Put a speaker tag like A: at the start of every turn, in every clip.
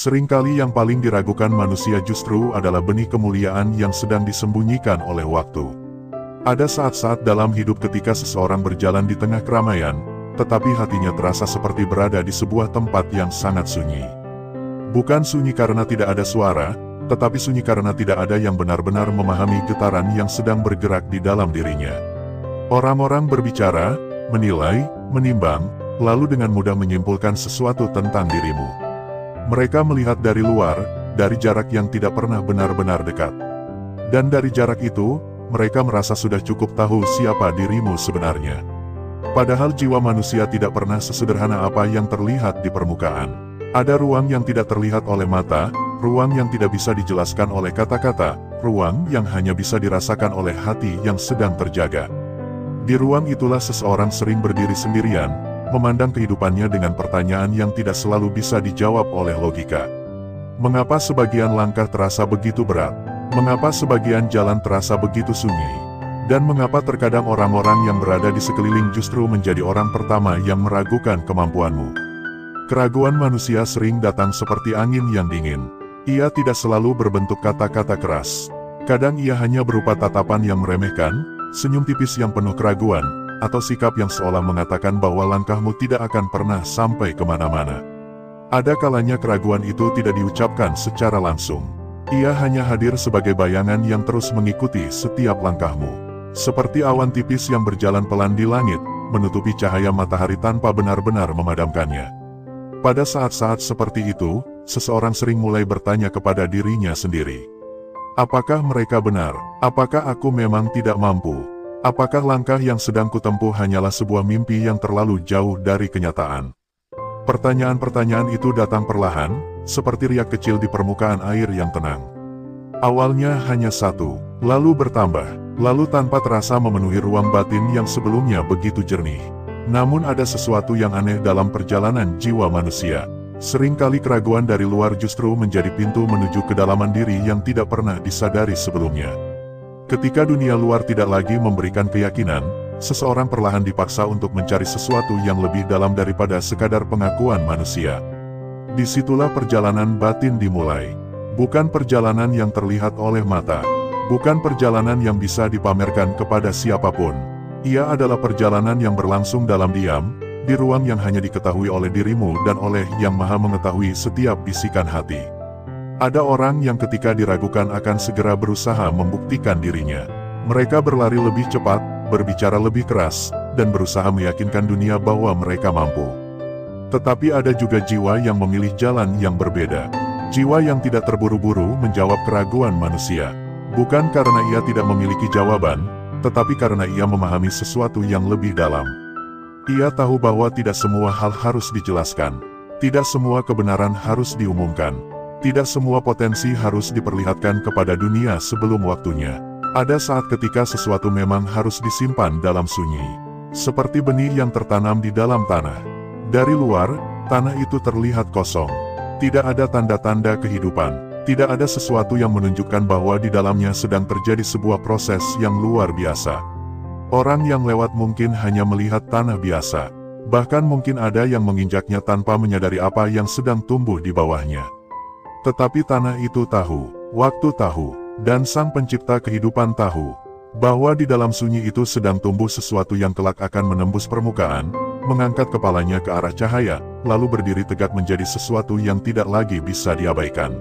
A: Seringkali yang paling diragukan manusia justru adalah benih kemuliaan yang sedang disembunyikan oleh waktu. Ada saat-saat dalam hidup ketika seseorang berjalan di tengah keramaian, tetapi hatinya terasa seperti berada di sebuah tempat yang sangat sunyi. Bukan sunyi karena tidak ada suara, tetapi sunyi karena tidak ada yang benar-benar memahami getaran yang sedang bergerak di dalam dirinya. Orang-orang berbicara, menilai, menimbang, lalu dengan mudah menyimpulkan sesuatu tentang dirimu. Mereka melihat dari luar, dari jarak yang tidak pernah benar-benar dekat. Dan dari jarak itu, mereka merasa sudah cukup tahu siapa dirimu sebenarnya. Padahal jiwa manusia tidak pernah sesederhana apa yang terlihat di permukaan. Ada ruang yang tidak terlihat oleh mata, ruang yang tidak bisa dijelaskan oleh kata-kata, ruang yang hanya bisa dirasakan oleh hati yang sedang terjaga. Di ruang itulah seseorang sering berdiri sendirian, memandang kehidupannya dengan pertanyaan yang tidak selalu bisa dijawab oleh logika. Mengapa sebagian langkah terasa begitu berat? Mengapa sebagian jalan terasa begitu sunyi? Dan mengapa terkadang orang-orang yang berada di sekeliling justru menjadi orang pertama yang meragukan kemampuanmu? Keraguan manusia sering datang seperti angin yang dingin. Ia tidak selalu berbentuk kata-kata keras. Kadang ia hanya berupa tatapan yang meremehkan, senyum tipis yang penuh keraguan, atau sikap yang seolah mengatakan bahwa langkahmu tidak akan pernah sampai kemana-mana. Ada kalanya keraguan itu tidak diucapkan secara langsung. Ia hanya hadir sebagai bayangan yang terus mengikuti setiap langkahmu. Seperti awan tipis yang berjalan pelan di langit, menutupi cahaya matahari tanpa benar-benar memadamkannya. Pada saat-saat seperti itu, seseorang sering mulai bertanya kepada dirinya sendiri. Apakah mereka benar? Apakah aku memang tidak mampu? Apakah langkah yang sedang kutempuh hanyalah sebuah mimpi yang terlalu jauh dari kenyataan? Pertanyaan-pertanyaan itu datang perlahan, seperti riak kecil di permukaan air yang tenang. Awalnya hanya satu, lalu bertambah, lalu tanpa terasa memenuhi ruang batin yang sebelumnya begitu jernih. Namun ada sesuatu yang aneh dalam perjalanan jiwa manusia. Seringkali keraguan dari luar justru menjadi pintu menuju kedalaman diri yang tidak pernah disadari sebelumnya. Ketika dunia luar tidak lagi memberikan keyakinan, seseorang perlahan dipaksa untuk mencari sesuatu yang lebih dalam daripada sekadar pengakuan manusia. Disitulah perjalanan batin dimulai. Bukan perjalanan yang terlihat oleh mata. Bukan perjalanan yang bisa dipamerkan kepada siapapun. Ia adalah perjalanan yang berlangsung dalam diam, di ruang yang hanya diketahui oleh dirimu dan oleh Yang Maha Mengetahui setiap bisikan hati. Ada orang yang ketika diragukan akan segera berusaha membuktikan dirinya. Mereka berlari lebih cepat, berbicara lebih keras, dan berusaha meyakinkan dunia bahwa mereka mampu. Tetapi ada juga jiwa yang memilih jalan yang berbeda. Jiwa yang tidak terburu-buru menjawab keraguan manusia. Bukan karena ia tidak memiliki jawaban, tetapi karena ia memahami sesuatu yang lebih dalam. Ia tahu bahwa tidak semua hal harus dijelaskan. Tidak semua kebenaran harus diumumkan. Tidak semua potensi harus diperlihatkan kepada dunia sebelum waktunya. Ada saat ketika sesuatu memang harus disimpan dalam sunyi. Seperti benih yang tertanam di dalam tanah. Dari luar, tanah itu terlihat kosong. Tidak ada tanda-tanda kehidupan. Tidak ada sesuatu yang menunjukkan bahwa di dalamnya sedang terjadi sebuah proses yang luar biasa. Orang yang lewat mungkin hanya melihat tanah biasa. Bahkan mungkin ada yang menginjaknya tanpa menyadari apa yang sedang tumbuh di bawahnya. Tetapi tanah itu tahu, waktu tahu, dan Sang Pencipta kehidupan tahu, bahwa di dalam sunyi itu sedang tumbuh sesuatu yang kelak akan menembus permukaan, mengangkat kepalanya ke arah cahaya, lalu berdiri tegak menjadi sesuatu yang tidak lagi bisa diabaikan.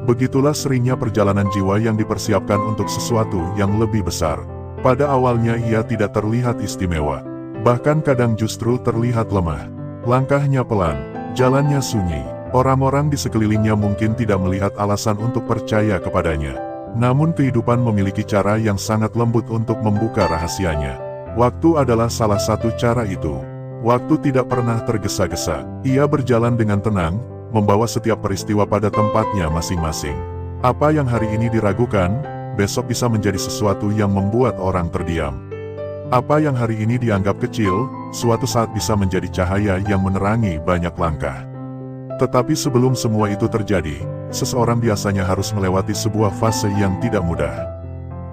A: Begitulah seringnya perjalanan jiwa yang dipersiapkan untuk sesuatu yang lebih besar. Pada awalnya ia tidak terlihat istimewa, bahkan kadang justru terlihat lemah. Langkahnya pelan, jalannya sunyi. Orang-orang di sekelilingnya mungkin tidak melihat alasan untuk percaya kepadanya. Namun kehidupan memiliki cara yang sangat lembut untuk membuka rahasianya. Waktu adalah salah satu cara itu. Waktu tidak pernah tergesa-gesa. Ia berjalan dengan tenang, membawa setiap peristiwa pada tempatnya masing-masing. Apa yang hari ini diragukan, besok bisa menjadi sesuatu yang membuat orang terdiam. Apa yang hari ini dianggap kecil, suatu saat bisa menjadi cahaya yang menerangi banyak langkah. Tetapi sebelum semua itu terjadi, seseorang biasanya harus melewati sebuah fase yang tidak mudah.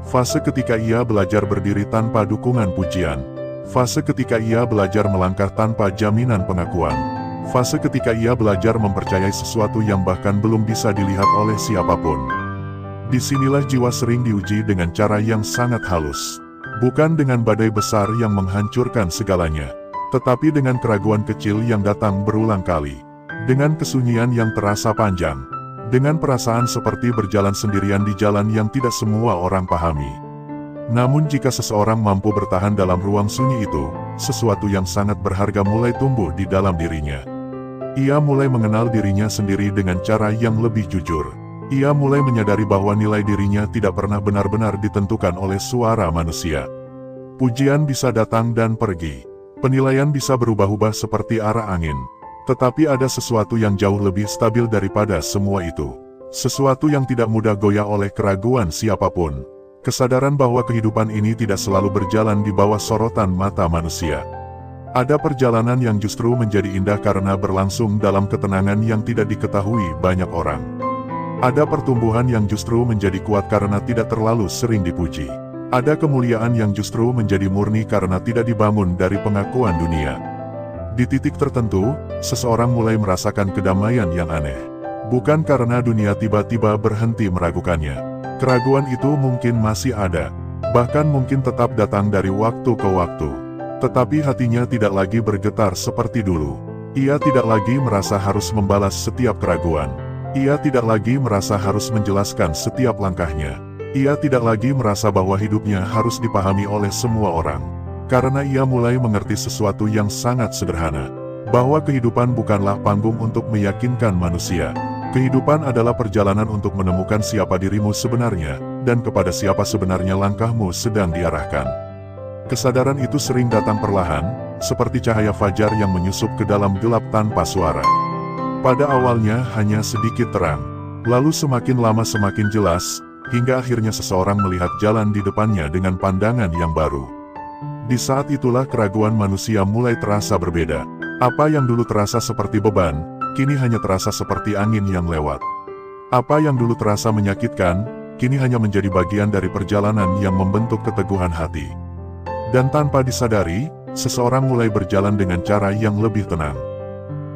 A: Fase ketika ia belajar berdiri tanpa dukungan pujian. Fase ketika ia belajar melangkah tanpa jaminan pengakuan. Fase ketika ia belajar mempercayai sesuatu yang bahkan belum bisa dilihat oleh siapapun. Disinilah jiwa sering diuji dengan cara yang sangat halus. Bukan dengan badai besar yang menghancurkan segalanya, tetapi dengan keraguan kecil yang datang berulang kali. Dengan kesunyian yang terasa panjang. Dengan perasaan seperti berjalan sendirian di jalan yang tidak semua orang pahami. Namun jika seseorang mampu bertahan dalam ruang sunyi itu, sesuatu yang sangat berharga mulai tumbuh di dalam dirinya. Ia mulai mengenal dirinya sendiri dengan cara yang lebih jujur. Ia mulai menyadari bahwa nilai dirinya tidak pernah benar-benar ditentukan oleh suara manusia. Pujian bisa datang dan pergi. Penilaian bisa berubah-ubah seperti arah angin. Tetapi ada sesuatu yang jauh lebih stabil daripada semua itu. Sesuatu yang tidak mudah goyah oleh keraguan siapapun. Kesadaran bahwa kehidupan ini tidak selalu berjalan di bawah sorotan mata manusia. Ada perjalanan yang justru menjadi indah karena berlangsung dalam ketenangan yang tidak diketahui banyak orang. Ada pertumbuhan yang justru menjadi kuat karena tidak terlalu sering dipuji. Ada kemuliaan yang justru menjadi murni karena tidak dibangun dari pengakuan dunia. Di titik tertentu, seseorang mulai merasakan kedamaian yang aneh. Bukan karena dunia tiba-tiba berhenti meragukannya. Keraguan itu mungkin masih ada, bahkan mungkin tetap datang dari waktu ke waktu. Tetapi hatinya tidak lagi bergetar seperti dulu. Ia tidak lagi merasa harus membalas setiap keraguan. Ia tidak lagi merasa harus menjelaskan setiap langkahnya. Ia tidak lagi merasa bahwa hidupnya harus dipahami oleh semua orang. Karena ia mulai mengerti sesuatu yang sangat sederhana. Bahwa kehidupan bukanlah panggung untuk meyakinkan manusia. Kehidupan adalah perjalanan untuk menemukan siapa dirimu sebenarnya, dan kepada siapa sebenarnya langkahmu sedang diarahkan. Kesadaran itu sering datang perlahan, seperti cahaya fajar yang menyusup ke dalam gelap tanpa suara. Pada awalnya hanya sedikit terang, lalu semakin lama semakin jelas, hingga akhirnya seseorang melihat jalan di depannya dengan pandangan yang baru. Di saat itulah keraguan manusia mulai terasa berbeda. Apa yang dulu terasa seperti beban, kini hanya terasa seperti angin yang lewat. Apa yang dulu terasa menyakitkan, kini hanya menjadi bagian dari perjalanan yang membentuk keteguhan hati. Dan tanpa disadari, seseorang mulai berjalan dengan cara yang lebih tenang.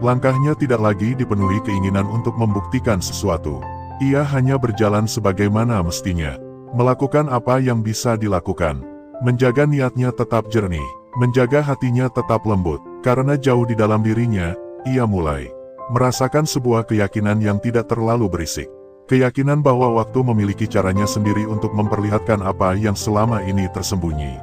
A: Langkahnya tidak lagi dipenuhi keinginan untuk membuktikan sesuatu. Ia hanya berjalan sebagaimana mestinya. Melakukan apa yang bisa dilakukan. Menjaga niatnya tetap jernih. Menjaga hatinya tetap lembut. Karena jauh di dalam dirinya, ia mulai merasakan sebuah keyakinan yang tidak terlalu berisik. Keyakinan bahwa waktu memiliki caranya sendiri untuk memperlihatkan apa yang selama ini tersembunyi.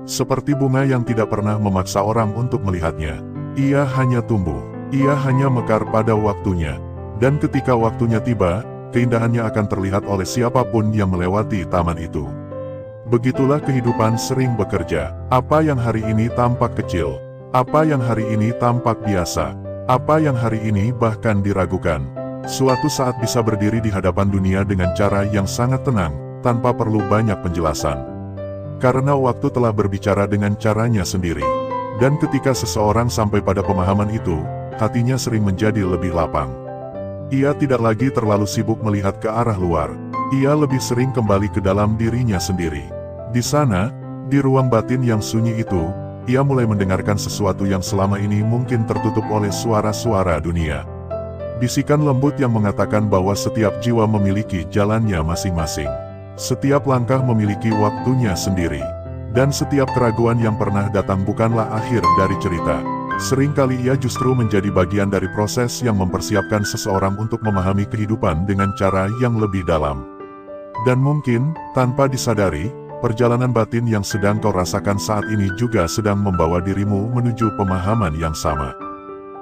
A: Seperti bunga yang tidak pernah memaksa orang untuk melihatnya. Ia hanya tumbuh. Ia hanya mekar pada waktunya. Dan ketika waktunya tiba, keindahannya akan terlihat oleh siapapun yang melewati taman itu. Begitulah kehidupan sering bekerja. Apa yang hari ini tampak kecil. Apa yang hari ini tampak biasa. Apa yang hari ini bahkan diragukan. Suatu saat bisa berdiri di hadapan dunia dengan cara yang sangat tenang, tanpa perlu banyak penjelasan. Karena waktu telah berbicara dengan caranya sendiri. Dan ketika seseorang sampai pada pemahaman itu, hatinya sering menjadi lebih lapang. Ia tidak lagi terlalu sibuk melihat ke arah luar. Ia lebih sering kembali ke dalam dirinya sendiri. Di sana, di ruang batin yang sunyi itu, ia mulai mendengarkan sesuatu yang selama ini mungkin tertutup oleh suara-suara dunia. Bisikan lembut yang mengatakan bahwa setiap jiwa memiliki jalannya masing-masing. Setiap langkah memiliki waktunya sendiri. Dan setiap keraguan yang pernah datang bukanlah akhir dari cerita. Seringkali ia justru menjadi bagian dari proses yang mempersiapkan seseorang untuk memahami kehidupan dengan cara yang lebih dalam. Dan mungkin, tanpa disadari, perjalanan batin yang sedang kau rasakan saat ini juga sedang membawa dirimu menuju pemahaman yang sama.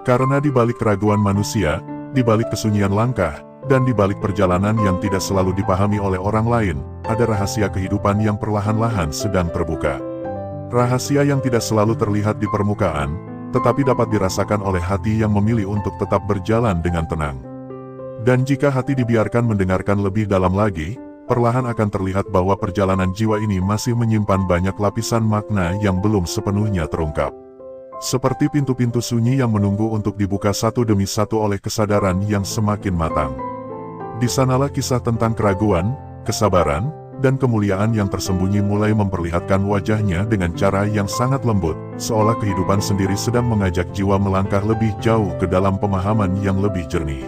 A: Karena di balik keraguan manusia, di balik kesunyian langkah, dan di balik perjalanan yang tidak selalu dipahami oleh orang lain, ada rahasia kehidupan yang perlahan-lahan sedang terbuka. Rahasia yang tidak selalu terlihat di permukaan, tetapi dapat dirasakan oleh hati yang memilih untuk tetap berjalan dengan tenang. Dan jika hati dibiarkan mendengarkan lebih dalam lagi, perlahan akan terlihat bahwa perjalanan jiwa ini masih menyimpan banyak lapisan makna yang belum sepenuhnya terungkap. Seperti pintu-pintu sunyi yang menunggu untuk dibuka satu demi satu oleh kesadaran yang semakin matang. Di sanalah kisah tentang keraguan, kesabaran, dan kemuliaan yang tersembunyi mulai memperlihatkan wajahnya dengan cara yang sangat lembut, seolah kehidupan sendiri sedang mengajak jiwa melangkah lebih jauh ke dalam pemahaman yang lebih jernih.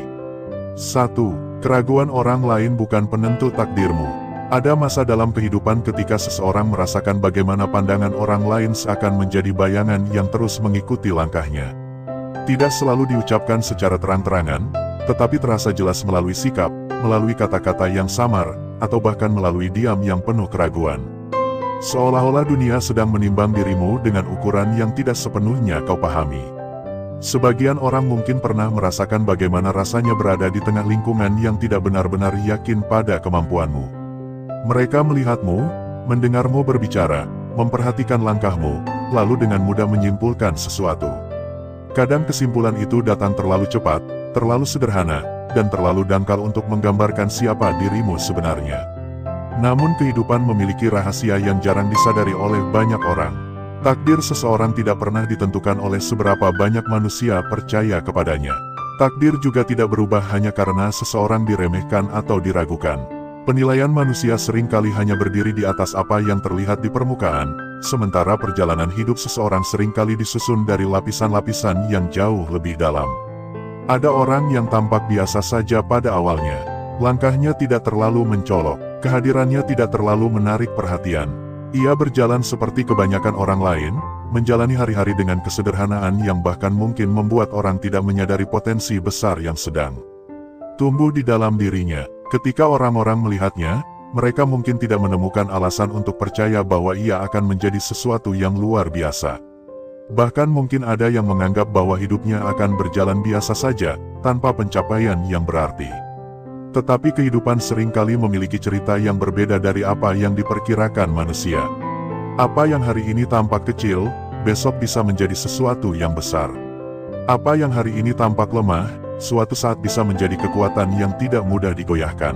A: 1. Keraguan orang lain bukan penentu takdirmu. Ada masa dalam kehidupan ketika seseorang merasakan bagaimana pandangan orang lain seakan menjadi bayangan yang terus mengikuti langkahnya. Tidak selalu diucapkan secara terang-terangan, tetapi terasa jelas melalui sikap, melalui kata-kata yang samar, atau bahkan melalui diam yang penuh keraguan. Seolah-olah dunia sedang menimbang dirimu dengan ukuran yang tidak sepenuhnya kau pahami. Sebagian orang mungkin pernah merasakan bagaimana rasanya berada di tengah lingkungan yang tidak benar-benar yakin pada kemampuanmu. Mereka melihatmu, mendengarmu berbicara, memperhatikan langkahmu, lalu dengan mudah menyimpulkan sesuatu. Kadang kesimpulan itu datang terlalu cepat, terlalu sederhana, dan terlalu dangkal untuk menggambarkan siapa dirimu sebenarnya. Namun kehidupan memiliki rahasia yang jarang disadari oleh banyak orang. Takdir seseorang tidak pernah ditentukan oleh seberapa banyak manusia percaya kepadanya. Takdir juga tidak berubah hanya karena seseorang diremehkan atau diragukan. Penilaian manusia seringkali hanya berdiri di atas apa yang terlihat di permukaan, sementara perjalanan hidup seseorang seringkali disusun dari lapisan-lapisan yang jauh lebih dalam. Ada orang yang tampak biasa saja pada awalnya. Langkahnya tidak terlalu mencolok, kehadirannya tidak terlalu menarik perhatian. Ia berjalan seperti kebanyakan orang lain, menjalani hari-hari dengan kesederhanaan yang bahkan mungkin membuat orang tidak menyadari potensi besar yang sedang tumbuh di dalam dirinya. Ketika orang-orang melihatnya, mereka mungkin tidak menemukan alasan untuk percaya bahwa ia akan menjadi sesuatu yang luar biasa. Bahkan mungkin ada yang menganggap bahwa hidupnya akan berjalan biasa saja, tanpa pencapaian yang berarti. Tetapi kehidupan seringkali memiliki cerita yang berbeda dari apa yang diperkirakan manusia. Apa yang hari ini tampak kecil, besok bisa menjadi sesuatu yang besar. Apa yang hari ini tampak lemah, suatu saat bisa menjadi kekuatan yang tidak mudah digoyahkan.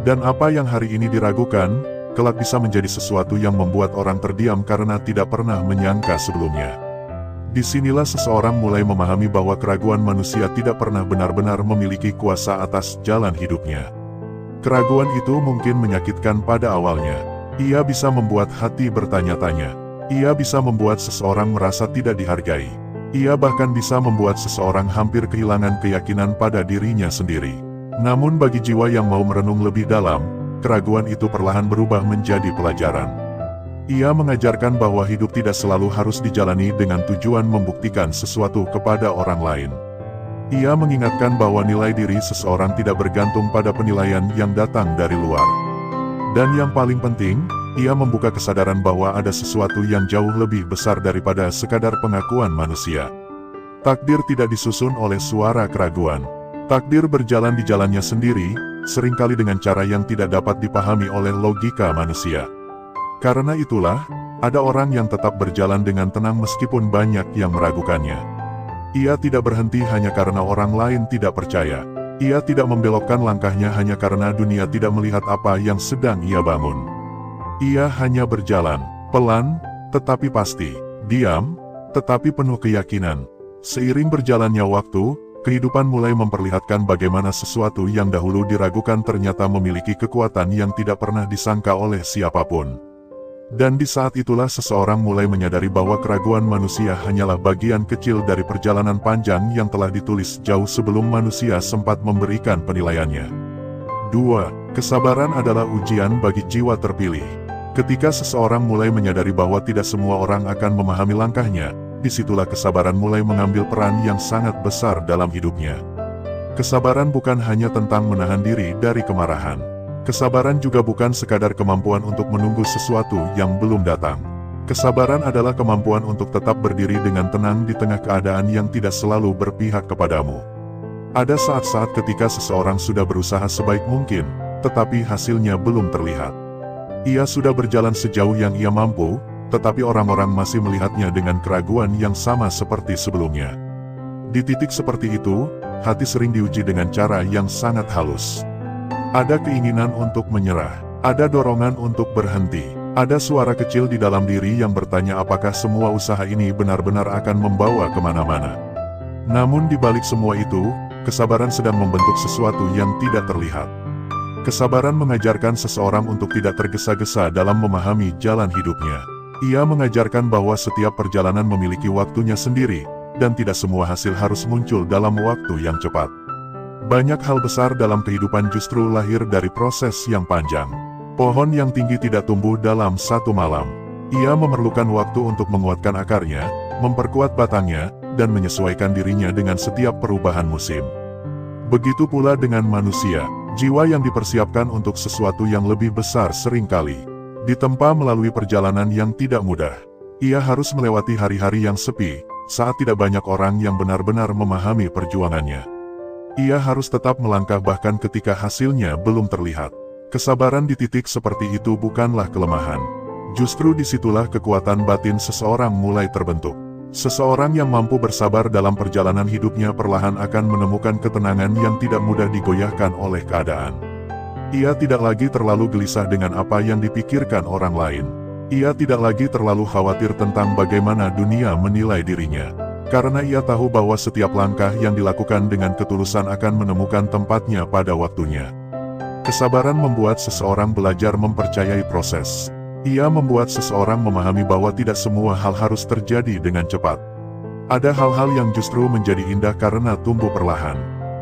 A: Dan apa yang hari ini diragukan, kelak bisa menjadi sesuatu yang membuat orang terdiam karena tidak pernah menyangka sebelumnya. Disinilah seseorang mulai memahami bahwa keraguan manusia tidak pernah benar-benar memiliki kuasa atas jalan hidupnya. Keraguan itu mungkin menyakitkan pada awalnya. Ia bisa membuat hati bertanya-tanya. Ia bisa membuat seseorang merasa tidak dihargai. Ia bahkan bisa membuat seseorang hampir kehilangan keyakinan pada dirinya sendiri. Namun bagi jiwa yang mau merenung lebih dalam, keraguan itu perlahan berubah menjadi pelajaran. Ia mengajarkan bahwa hidup tidak selalu harus dijalani dengan tujuan membuktikan sesuatu kepada orang lain. Ia mengingatkan bahwa nilai diri seseorang tidak bergantung pada penilaian yang datang dari luar. Dan yang paling penting, ia membuka kesadaran bahwa ada sesuatu yang jauh lebih besar daripada sekadar pengakuan manusia. Takdir tidak disusun oleh suara keraguan. Takdir berjalan di jalannya sendiri, seringkali dengan cara yang tidak dapat dipahami oleh logika manusia. Karena itulah, ada orang yang tetap berjalan dengan tenang meskipun banyak yang meragukannya. Ia tidak berhenti hanya karena orang lain tidak percaya. Ia tidak membelokkan langkahnya hanya karena dunia tidak melihat apa yang sedang ia bangun. Ia hanya berjalan, pelan, tetapi pasti, diam, tetapi penuh keyakinan. Seiring berjalannya waktu, kehidupan mulai memperlihatkan bagaimana sesuatu yang dahulu diragukan ternyata memiliki kekuatan yang tidak pernah disangka oleh siapapun. Dan di saat itulah seseorang mulai menyadari bahwa keraguan manusia hanyalah bagian kecil dari perjalanan panjang yang telah ditulis jauh sebelum manusia sempat memberikan penilaiannya. 2. Kesabaran adalah ujian bagi jiwa terpilih. Ketika seseorang mulai menyadari bahwa tidak semua orang akan memahami langkahnya, disitulah kesabaran mulai mengambil peran yang sangat besar dalam hidupnya. Kesabaran bukan hanya tentang menahan diri dari kemarahan. Kesabaran juga bukan sekadar kemampuan untuk menunggu sesuatu yang belum datang. Kesabaran adalah kemampuan untuk tetap berdiri dengan tenang di tengah keadaan yang tidak selalu berpihak kepadamu. Ada saat-saat ketika seseorang sudah berusaha sebaik mungkin, tetapi hasilnya belum terlihat. Ia sudah berjalan sejauh yang ia mampu, tetapi orang-orang masih melihatnya dengan keraguan yang sama seperti sebelumnya. Di titik seperti itu, hati sering diuji dengan cara yang sangat halus. Ada keinginan untuk menyerah, ada dorongan untuk berhenti, ada suara kecil di dalam diri yang bertanya apakah semua usaha ini benar-benar akan membawa kemana-mana. Namun di balik semua itu, kesabaran sedang membentuk sesuatu yang tidak terlihat. Kesabaran mengajarkan seseorang untuk tidak tergesa-gesa dalam memahami jalan hidupnya. Ia mengajarkan bahwa setiap perjalanan memiliki waktunya sendiri, dan tidak semua hasil harus muncul dalam waktu yang cepat. Banyak hal besar dalam kehidupan justru lahir dari proses yang panjang. Pohon yang tinggi tidak tumbuh dalam satu malam. Ia memerlukan waktu untuk menguatkan akarnya, memperkuat batangnya, dan menyesuaikan dirinya dengan setiap perubahan musim. Begitu pula dengan manusia, jiwa yang dipersiapkan untuk sesuatu yang lebih besar seringkali ditempa melalui perjalanan yang tidak mudah. Ia harus melewati hari-hari yang sepi, saat tidak banyak orang yang benar-benar memahami perjuangannya. Ia harus tetap melangkah bahkan ketika hasilnya belum terlihat. Kesabaran di titik seperti itu bukanlah kelemahan. Justru disitulah kekuatan batin seseorang mulai terbentuk. Seseorang yang mampu bersabar dalam perjalanan hidupnya perlahan akan menemukan ketenangan yang tidak mudah digoyahkan oleh keadaan. Ia tidak lagi terlalu gelisah dengan apa yang dipikirkan orang lain. Ia tidak lagi terlalu khawatir tentang bagaimana dunia menilai dirinya. Karena ia tahu bahwa setiap langkah yang dilakukan dengan ketulusan akan menemukan tempatnya pada waktunya. Kesabaran membuat seseorang belajar mempercayai proses. Ia membuat seseorang memahami bahwa tidak semua hal harus terjadi dengan cepat. Ada hal-hal yang justru menjadi indah karena tumbuh perlahan.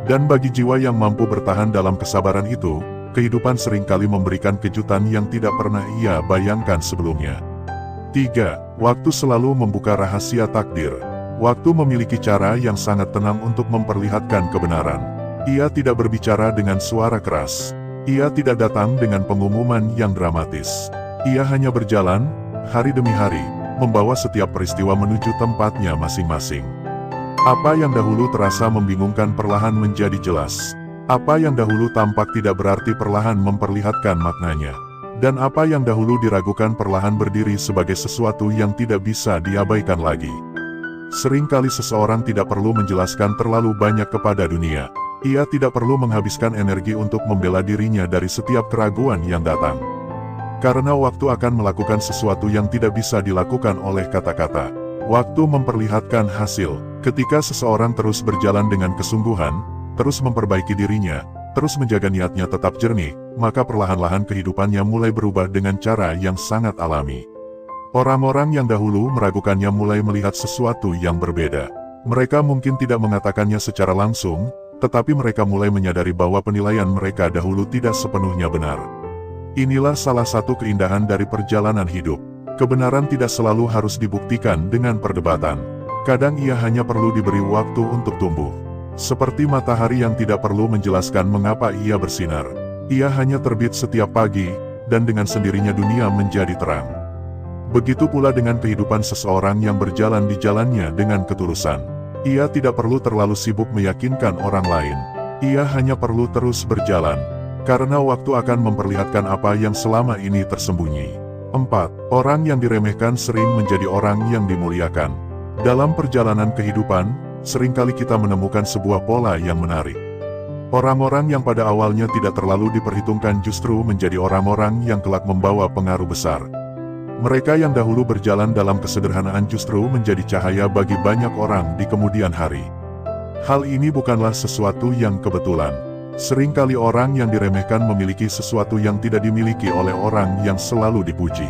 A: Dan bagi jiwa yang mampu bertahan dalam kesabaran itu, kehidupan seringkali memberikan kejutan yang tidak pernah ia bayangkan sebelumnya. 3. Waktu selalu membuka rahasia takdir. Waktu memiliki cara yang sangat tenang untuk memperlihatkan kebenaran. Ia tidak berbicara dengan suara keras. Ia tidak datang dengan pengumuman yang dramatis. Ia hanya berjalan, hari demi hari, membawa setiap peristiwa menuju tempatnya masing-masing. Apa yang dahulu terasa membingungkan perlahan menjadi jelas. Apa yang dahulu tampak tidak berarti perlahan memperlihatkan maknanya. Dan apa yang dahulu diragukan perlahan berdiri sebagai sesuatu yang tidak bisa diabaikan lagi. Seringkali seseorang tidak perlu menjelaskan terlalu banyak kepada dunia. Ia tidak perlu menghabiskan energi untuk membela dirinya dari setiap keraguan yang datang. Karena waktu akan melakukan sesuatu yang tidak bisa dilakukan oleh kata-kata. Waktu memperlihatkan hasil. Ketika seseorang terus berjalan dengan kesungguhan, terus memperbaiki dirinya, terus menjaga niatnya tetap jernih, maka perlahan-lahan kehidupannya mulai berubah dengan cara yang sangat alami. Orang-orang yang dahulu meragukannya mulai melihat sesuatu yang berbeda. Mereka mungkin tidak mengatakannya secara langsung, tetapi mereka mulai menyadari bahwa penilaian mereka dahulu tidak sepenuhnya benar. Inilah salah satu keindahan dari perjalanan hidup. Kebenaran tidak selalu harus dibuktikan dengan perdebatan. Kadang ia hanya perlu diberi waktu untuk tumbuh. Seperti matahari yang tidak perlu menjelaskan mengapa ia bersinar. Ia hanya terbit setiap pagi, dan dengan sendirinya dunia menjadi terang. Begitu pula dengan kehidupan seseorang yang berjalan di jalannya dengan ketulusan. Ia tidak perlu terlalu sibuk meyakinkan orang lain. Ia hanya perlu terus berjalan. Karena waktu akan memperlihatkan apa yang selama ini tersembunyi. 4. Orang yang diremehkan sering menjadi orang yang dimuliakan. Dalam perjalanan kehidupan, seringkali kita menemukan sebuah pola yang menarik. Orang-orang yang pada awalnya tidak terlalu diperhitungkan justru menjadi orang-orang yang kelak membawa pengaruh besar. Mereka yang dahulu berjalan dalam kesederhanaan justru menjadi cahaya bagi banyak orang di kemudian hari. Hal ini bukanlah sesuatu yang kebetulan. Seringkali orang yang diremehkan memiliki sesuatu yang tidak dimiliki oleh orang yang selalu dipuji.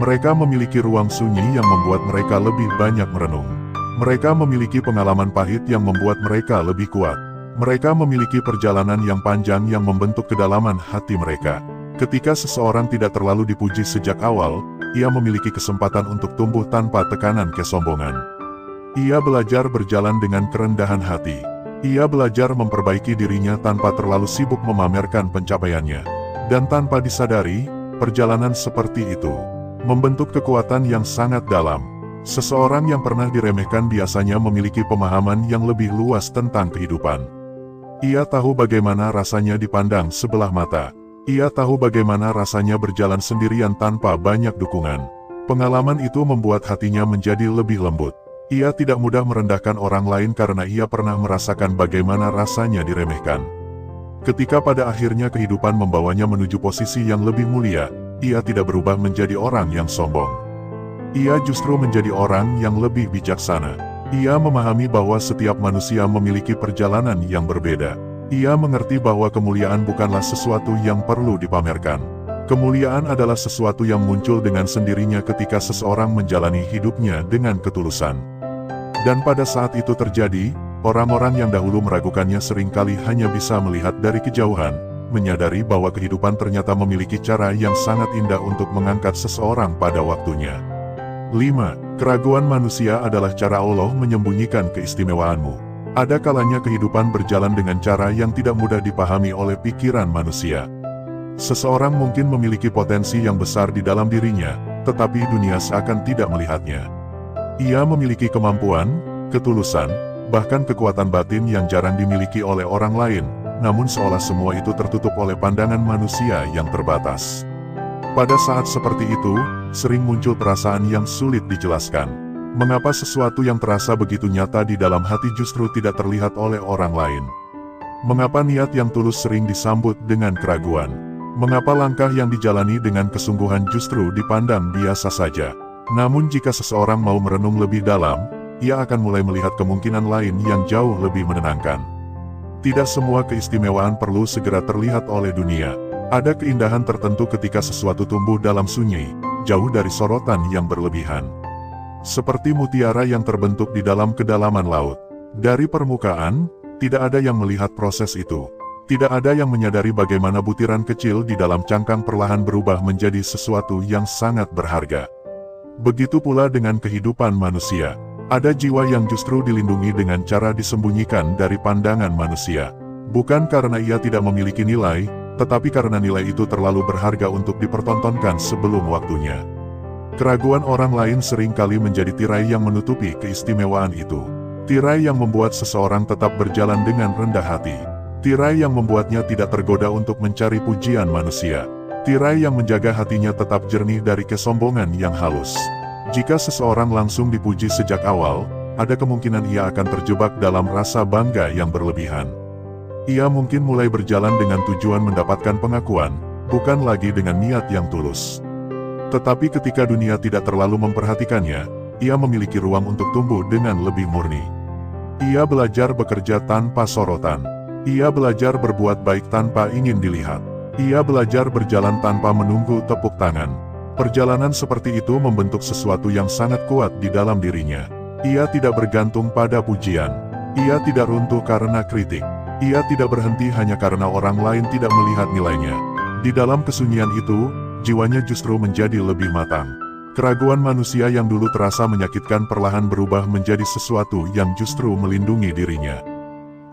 A: Mereka memiliki ruang sunyi yang membuat mereka lebih banyak merenung. Mereka memiliki pengalaman pahit yang membuat mereka lebih kuat. Mereka memiliki perjalanan yang panjang yang membentuk kedalaman hati mereka. Ketika seseorang tidak terlalu dipuji sejak awal, ia memiliki kesempatan untuk tumbuh tanpa tekanan kesombongan. Ia belajar berjalan dengan kerendahan hati. Ia belajar memperbaiki dirinya tanpa terlalu sibuk memamerkan pencapaiannya. Dan tanpa disadari, perjalanan seperti itu membentuk kekuatan yang sangat dalam. Seseorang yang pernah diremehkan biasanya memiliki pemahaman yang lebih luas tentang kehidupan. Ia tahu bagaimana rasanya dipandang sebelah mata. Ia tahu bagaimana rasanya berjalan sendirian tanpa banyak dukungan. Pengalaman itu membuat hatinya menjadi lebih lembut. Ia tidak mudah merendahkan orang lain karena ia pernah merasakan bagaimana rasanya diremehkan. Ketika pada akhirnya kehidupan membawanya menuju posisi yang lebih mulia, ia tidak berubah menjadi orang yang sombong. Ia justru menjadi orang yang lebih bijaksana. Ia memahami bahwa setiap manusia memiliki perjalanan yang berbeda. Ia mengerti bahwa kemuliaan bukanlah sesuatu yang perlu dipamerkan. Kemuliaan adalah sesuatu yang muncul dengan sendirinya ketika seseorang menjalani hidupnya dengan ketulusan. Dan pada saat itu terjadi, orang-orang yang dahulu meragukannya seringkali hanya bisa melihat dari kejauhan, menyadari bahwa kehidupan ternyata memiliki cara yang sangat indah untuk mengangkat seseorang pada waktunya. 5. Keraguan manusia adalah cara Allah menyembunyikan keistimewaanmu. Ada kalanya kehidupan berjalan dengan cara yang tidak mudah dipahami oleh pikiran manusia. Seseorang mungkin memiliki potensi yang besar di dalam dirinya, tetapi dunia seakan tidak melihatnya. Ia memiliki kemampuan, ketulusan, bahkan kekuatan batin yang jarang dimiliki oleh orang lain, namun seolah semua itu tertutup oleh pandangan manusia yang terbatas. Pada saat seperti itu, sering muncul perasaan yang sulit dijelaskan. Mengapa sesuatu yang terasa begitu nyata di dalam hati justru tidak terlihat oleh orang lain? Mengapa niat yang tulus sering disambut dengan keraguan? Mengapa langkah yang dijalani dengan kesungguhan justru dipandang biasa saja? Namun jika seseorang mau merenung lebih dalam, ia akan mulai melihat kemungkinan lain yang jauh lebih menenangkan. Tidak semua keistimewaan perlu segera terlihat oleh dunia. Ada keindahan tertentu ketika sesuatu tumbuh dalam sunyi, jauh dari sorotan yang berlebihan. Seperti mutiara yang terbentuk di dalam kedalaman laut. Dari permukaan, tidak ada yang melihat proses itu. Tidak ada yang menyadari bagaimana butiran kecil di dalam cangkang perlahan berubah menjadi sesuatu yang sangat berharga. Begitu pula dengan kehidupan manusia. Ada jiwa yang justru dilindungi dengan cara disembunyikan dari pandangan manusia. Bukan karena ia tidak memiliki nilai, tetapi karena nilai itu terlalu berharga untuk dipertontonkan sebelum waktunya. Keraguan orang lain seringkali menjadi tirai yang menutupi keistimewaan itu. Tirai yang membuat seseorang tetap berjalan dengan rendah hati. Tirai yang membuatnya tidak tergoda untuk mencari pujian manusia. Tirai yang menjaga hatinya tetap jernih dari kesombongan yang halus. Jika seseorang langsung dipuji sejak awal, ada kemungkinan ia akan terjebak dalam rasa bangga yang berlebihan. Ia mungkin mulai berjalan dengan tujuan mendapatkan pengakuan, bukan lagi dengan niat yang tulus. Tetapi ketika dunia tidak terlalu memperhatikannya, ia memiliki ruang untuk tumbuh dengan lebih murni. Ia belajar bekerja tanpa sorotan. Ia belajar berbuat baik tanpa ingin dilihat. Ia belajar berjalan tanpa menunggu tepuk tangan. Perjalanan seperti itu membentuk sesuatu yang sangat kuat di dalam dirinya. Ia tidak bergantung pada pujian. Ia tidak runtuh karena kritik. Ia tidak berhenti hanya karena orang lain tidak melihat nilainya. Di dalam kesunyian itu, jiwanya justru menjadi lebih matang. Keraguan manusia yang dulu terasa menyakitkan perlahan berubah menjadi sesuatu yang justru melindungi dirinya.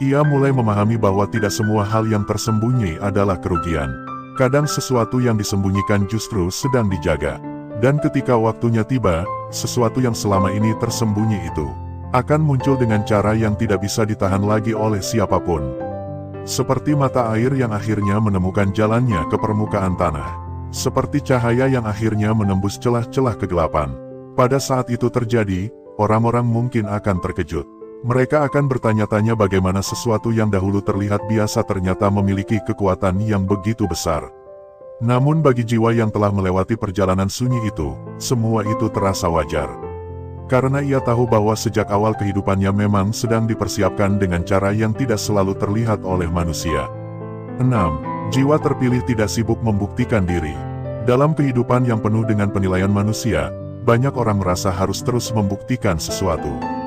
A: Ia mulai memahami bahwa tidak semua hal yang tersembunyi adalah kerugian. Kadang sesuatu yang disembunyikan justru sedang dijaga. Dan ketika waktunya tiba, sesuatu yang selama ini tersembunyi itu akan muncul dengan cara yang tidak bisa ditahan lagi oleh siapapun. Seperti mata air yang akhirnya menemukan jalannya ke permukaan tanah. Seperti cahaya yang akhirnya menembus celah-celah kegelapan. Pada saat itu terjadi, orang-orang mungkin akan terkejut. Mereka akan bertanya-tanya bagaimana sesuatu yang dahulu terlihat biasa ternyata memiliki kekuatan yang begitu besar. Namun bagi jiwa yang telah melewati perjalanan sunyi itu, semua itu terasa wajar. Karena ia tahu bahwa sejak awal kehidupannya memang sedang dipersiapkan dengan cara yang tidak selalu terlihat oleh manusia. 6. Jiwa terpilih tidak sibuk membuktikan diri. Dalam kehidupan yang penuh dengan penilaian manusia, banyak orang merasa harus terus membuktikan sesuatu.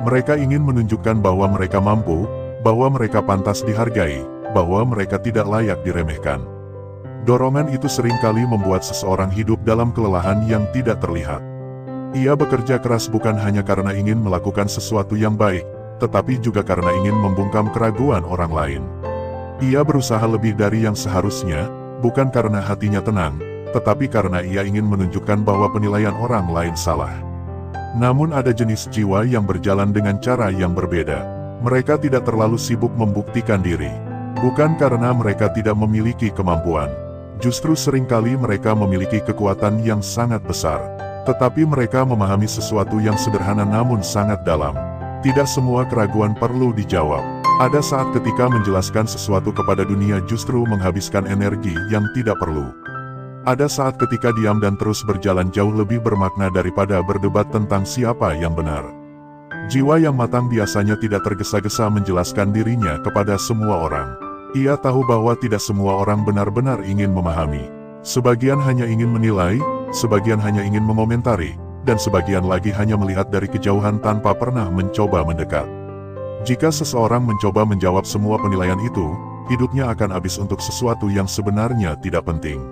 A: Mereka ingin menunjukkan bahwa mereka mampu, bahwa mereka pantas dihargai, bahwa mereka tidak layak diremehkan. Dorongan itu seringkali membuat seseorang hidup dalam kelelahan yang tidak terlihat. Ia bekerja keras bukan hanya karena ingin melakukan sesuatu yang baik, tetapi juga karena ingin membungkam keraguan orang lain. Ia berusaha lebih dari yang seharusnya, bukan karena hatinya tenang, tetapi karena ia ingin menunjukkan bahwa penilaian orang lain salah. Namun ada jenis jiwa yang berjalan dengan cara yang berbeda. Mereka tidak terlalu sibuk membuktikan diri. Bukan karena mereka tidak memiliki kemampuan. Justru seringkali mereka memiliki kekuatan yang sangat besar. Tetapi mereka memahami sesuatu yang sederhana namun sangat dalam. Tidak semua keraguan perlu dijawab. Ada saat ketika menjelaskan sesuatu kepada dunia justru menghabiskan energi yang tidak perlu. Ada saat ketika diam dan terus berjalan jauh lebih bermakna daripada berdebat tentang siapa yang benar. Jiwa yang matang biasanya tidak tergesa-gesa menjelaskan dirinya kepada semua orang. Ia tahu bahwa tidak semua orang benar-benar ingin memahami. Sebagian hanya ingin menilai, sebagian hanya ingin mengomentari, dan sebagian lagi hanya melihat dari kejauhan tanpa pernah mencoba mendekat. Jika seseorang mencoba menjawab semua penilaian itu, hidupnya akan habis untuk sesuatu yang sebenarnya tidak penting.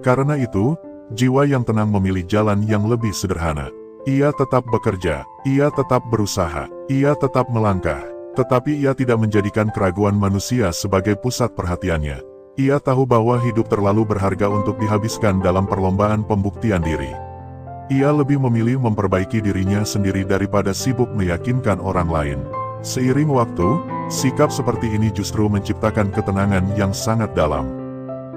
A: Karena itu, jiwa yang tenang memilih jalan yang lebih sederhana. Ia tetap bekerja, ia tetap berusaha, ia tetap melangkah, tetapi ia tidak menjadikan keraguan manusia sebagai pusat perhatiannya. Ia tahu bahwa hidup terlalu berharga untuk dihabiskan dalam perlombaan pembuktian diri. Ia lebih memilih memperbaiki dirinya sendiri daripada sibuk meyakinkan orang lain. Seiring waktu, sikap seperti ini justru menciptakan ketenangan yang sangat dalam.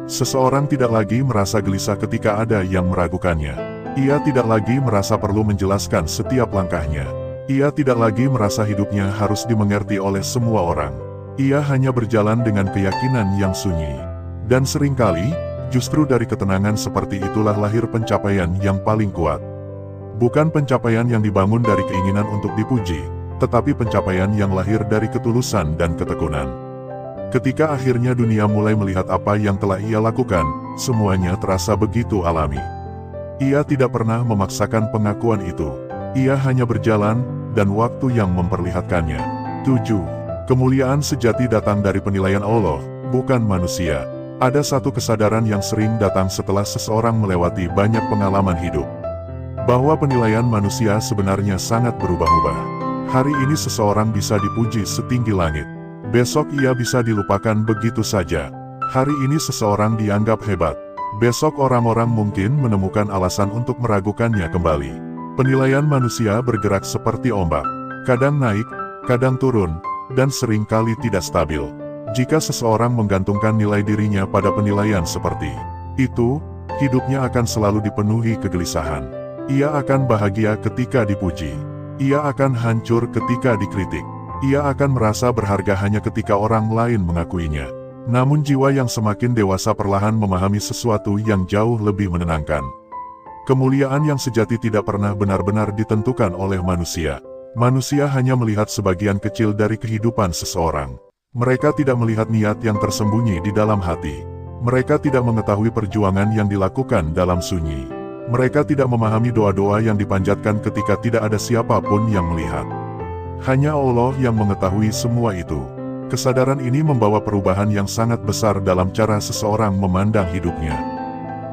A: Seseorang tidak lagi merasa gelisah ketika ada yang meragukannya. Ia tidak lagi merasa perlu menjelaskan setiap langkahnya. Ia tidak lagi merasa hidupnya harus dimengerti oleh semua orang. Ia hanya berjalan dengan keyakinan yang sunyi. Dan seringkali, justru dari ketenangan seperti itulah lahir pencapaian yang paling kuat. Bukan pencapaian yang dibangun dari keinginan untuk dipuji, tetapi pencapaian yang lahir dari ketulusan dan ketekunan. Ketika akhirnya dunia mulai melihat apa yang telah ia lakukan, semuanya terasa begitu alami. Ia tidak pernah memaksakan pengakuan itu. Ia hanya berjalan, dan waktu yang memperlihatkannya. 7. Kemuliaan sejati datang dari penilaian Allah, bukan manusia. Ada satu kesadaran yang sering datang setelah seseorang melewati banyak pengalaman hidup. Bahwa penilaian manusia sebenarnya sangat berubah-ubah. Hari ini seseorang bisa dipuji setinggi langit. Besok ia bisa dilupakan begitu saja. Hari ini seseorang dianggap hebat. Besok orang-orang mungkin menemukan alasan untuk meragukannya kembali. Penilaian manusia bergerak seperti ombak. Kadang naik, kadang turun, dan seringkali tidak stabil. Jika seseorang menggantungkan nilai dirinya pada penilaian seperti itu, hidupnya akan selalu dipenuhi kegelisahan. Ia akan bahagia ketika dipuji. Ia akan hancur ketika dikritik. Ia akan merasa berharga hanya ketika orang lain mengakuinya. Namun jiwa yang semakin dewasa perlahan memahami sesuatu yang jauh lebih menenangkan. Kemuliaan yang sejati tidak pernah benar-benar ditentukan oleh manusia. Manusia hanya melihat sebagian kecil dari kehidupan seseorang. Mereka tidak melihat niat yang tersembunyi di dalam hati. Mereka tidak mengetahui perjuangan yang dilakukan dalam sunyi. Mereka tidak memahami doa-doa yang dipanjatkan ketika tidak ada siapapun yang melihat. Hanya Allah yang mengetahui semua itu. Kesadaran ini membawa perubahan yang sangat besar dalam cara seseorang memandang hidupnya.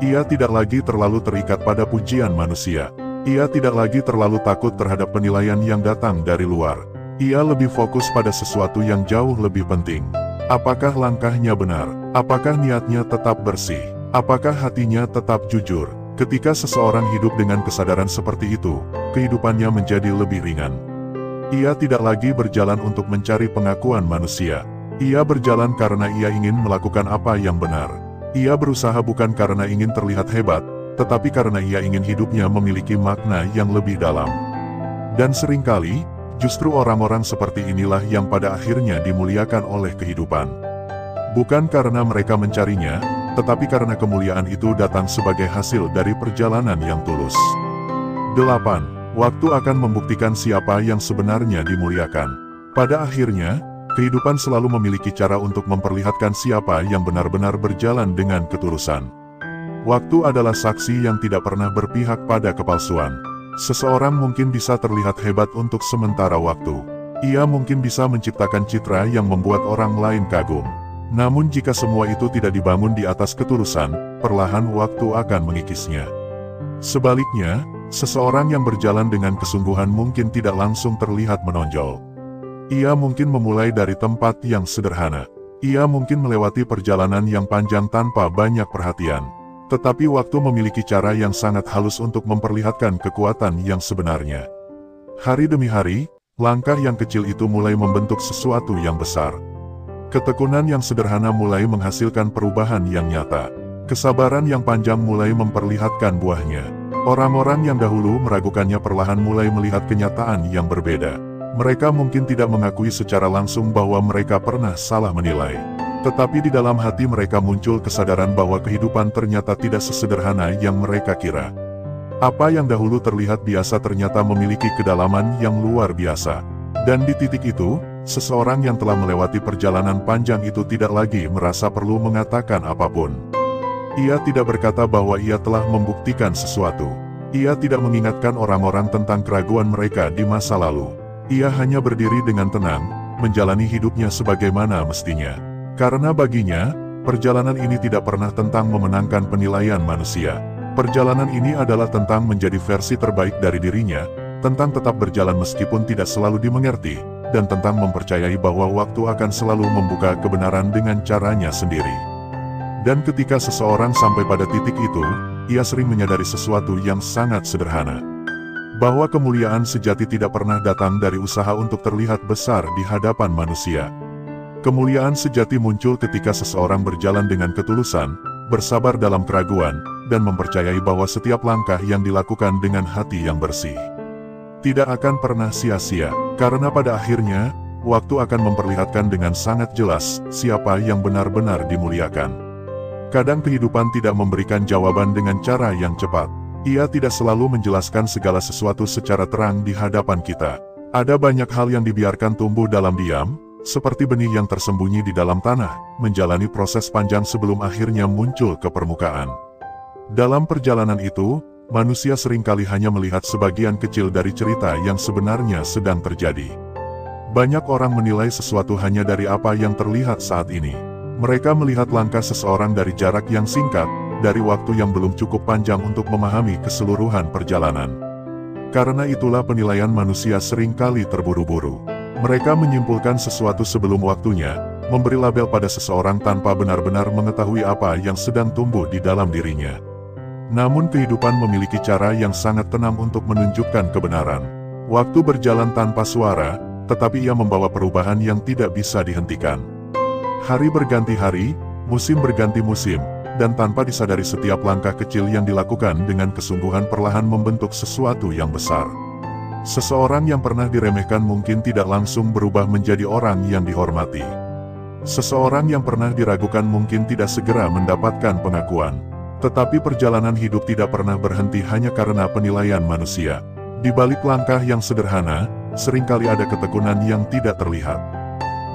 A: Ia tidak lagi terlalu terikat pada pujian manusia. Ia tidak lagi terlalu takut terhadap penilaian yang datang dari luar. Ia lebih fokus pada sesuatu yang jauh lebih penting. Apakah langkahnya benar? Apakah niatnya tetap bersih? Apakah hatinya tetap jujur? Ketika seseorang hidup dengan kesadaran seperti itu, kehidupannya menjadi lebih ringan. Ia tidak lagi berjalan untuk mencari pengakuan manusia. Ia berjalan karena ia ingin melakukan apa yang benar. Ia berusaha bukan karena ingin terlihat hebat, tetapi karena ia ingin hidupnya memiliki makna yang lebih dalam. Dan seringkali, justru orang-orang seperti inilah yang pada akhirnya dimuliakan oleh kehidupan. Bukan karena mereka mencarinya, tetapi karena kemuliaan itu datang sebagai hasil dari perjalanan yang tulus. 8. Waktu akan membuktikan siapa yang sebenarnya dimuliakan. Pada akhirnya, kehidupan selalu memiliki cara untuk memperlihatkan siapa yang benar-benar berjalan dengan ketulusan. Waktu adalah saksi yang tidak pernah berpihak pada kepalsuan. Seseorang mungkin bisa terlihat hebat untuk sementara waktu. Ia mungkin bisa menciptakan citra yang membuat orang lain kagum. Namun jika semua itu tidak dibangun di atas ketulusan, perlahan waktu akan mengikisnya. Sebaliknya, seseorang yang berjalan dengan kesungguhan mungkin tidak langsung terlihat menonjol. Ia mungkin memulai dari tempat yang sederhana. Ia mungkin melewati perjalanan yang panjang tanpa banyak perhatian. Tetapi waktu memiliki cara yang sangat halus untuk memperlihatkan kekuatan yang sebenarnya. Hari demi hari, langkah yang kecil itu mulai membentuk sesuatu yang besar. Ketekunan yang sederhana mulai menghasilkan perubahan yang nyata. Kesabaran yang panjang mulai memperlihatkan buahnya. Orang-orang yang dahulu meragukannya perlahan mulai melihat kenyataan yang berbeda. Mereka mungkin tidak mengakui secara langsung bahwa mereka pernah salah menilai. Tetapi di dalam hati mereka muncul kesadaran bahwa kehidupan ternyata tidak sesederhana yang mereka kira. Apa yang dahulu terlihat biasa ternyata memiliki kedalaman yang luar biasa. Dan di titik itu, seseorang yang telah melewati perjalanan panjang itu tidak lagi merasa perlu mengatakan apapun. Ia tidak berkata bahwa ia telah membuktikan sesuatu. Ia tidak mengingatkan orang-orang tentang keraguan mereka di masa lalu. Ia hanya berdiri dengan tenang, menjalani hidupnya sebagaimana mestinya. Karena baginya, perjalanan ini tidak pernah tentang memenangkan penilaian manusia. Perjalanan ini adalah tentang menjadi versi terbaik dari dirinya, tentang tetap berjalan meskipun tidak selalu dimengerti, dan tentang mempercayai bahwa waktu akan selalu membuka kebenaran dengan caranya sendiri. Dan ketika seseorang sampai pada titik itu, ia sering menyadari sesuatu yang sangat sederhana. Bahwa kemuliaan sejati tidak pernah datang dari usaha untuk terlihat besar di hadapan manusia. Kemuliaan sejati muncul ketika seseorang berjalan dengan ketulusan, bersabar dalam keraguan, dan mempercayai bahwa setiap langkah yang dilakukan dengan hati yang bersih tidak akan pernah sia-sia, karena pada akhirnya, waktu akan memperlihatkan dengan sangat jelas siapa yang benar-benar dimuliakan. Kadang kehidupan tidak memberikan jawaban dengan cara yang cepat. Ia tidak selalu menjelaskan segala sesuatu secara terang di hadapan kita. Ada banyak hal yang dibiarkan tumbuh dalam diam, seperti benih yang tersembunyi di dalam tanah, menjalani proses panjang sebelum akhirnya muncul ke permukaan. Dalam perjalanan itu, manusia seringkali hanya melihat sebagian kecil dari cerita yang sebenarnya sedang terjadi. Banyak orang menilai sesuatu hanya dari apa yang terlihat saat ini. Mereka melihat langkah seseorang dari jarak yang singkat, dari waktu yang belum cukup panjang untuk memahami keseluruhan perjalanan. Karena itulah penilaian manusia seringkali terburu-buru. Mereka menyimpulkan sesuatu sebelum waktunya, memberi label pada seseorang tanpa benar-benar mengetahui apa yang sedang tumbuh di dalam dirinya. Namun kehidupan memiliki cara yang sangat tenang untuk menunjukkan kebenaran. Waktu berjalan tanpa suara, tetapi ia membawa perubahan yang tidak bisa dihentikan. Hari berganti hari, musim berganti musim, dan tanpa disadari setiap langkah kecil yang dilakukan dengan kesungguhan perlahan membentuk sesuatu yang besar. Seseorang yang pernah diremehkan mungkin tidak langsung berubah menjadi orang yang dihormati. Seseorang yang pernah diragukan mungkin tidak segera mendapatkan pengakuan. Tetapi perjalanan hidup tidak pernah berhenti hanya karena penilaian manusia. Di balik langkah yang sederhana, seringkali ada ketekunan yang tidak terlihat.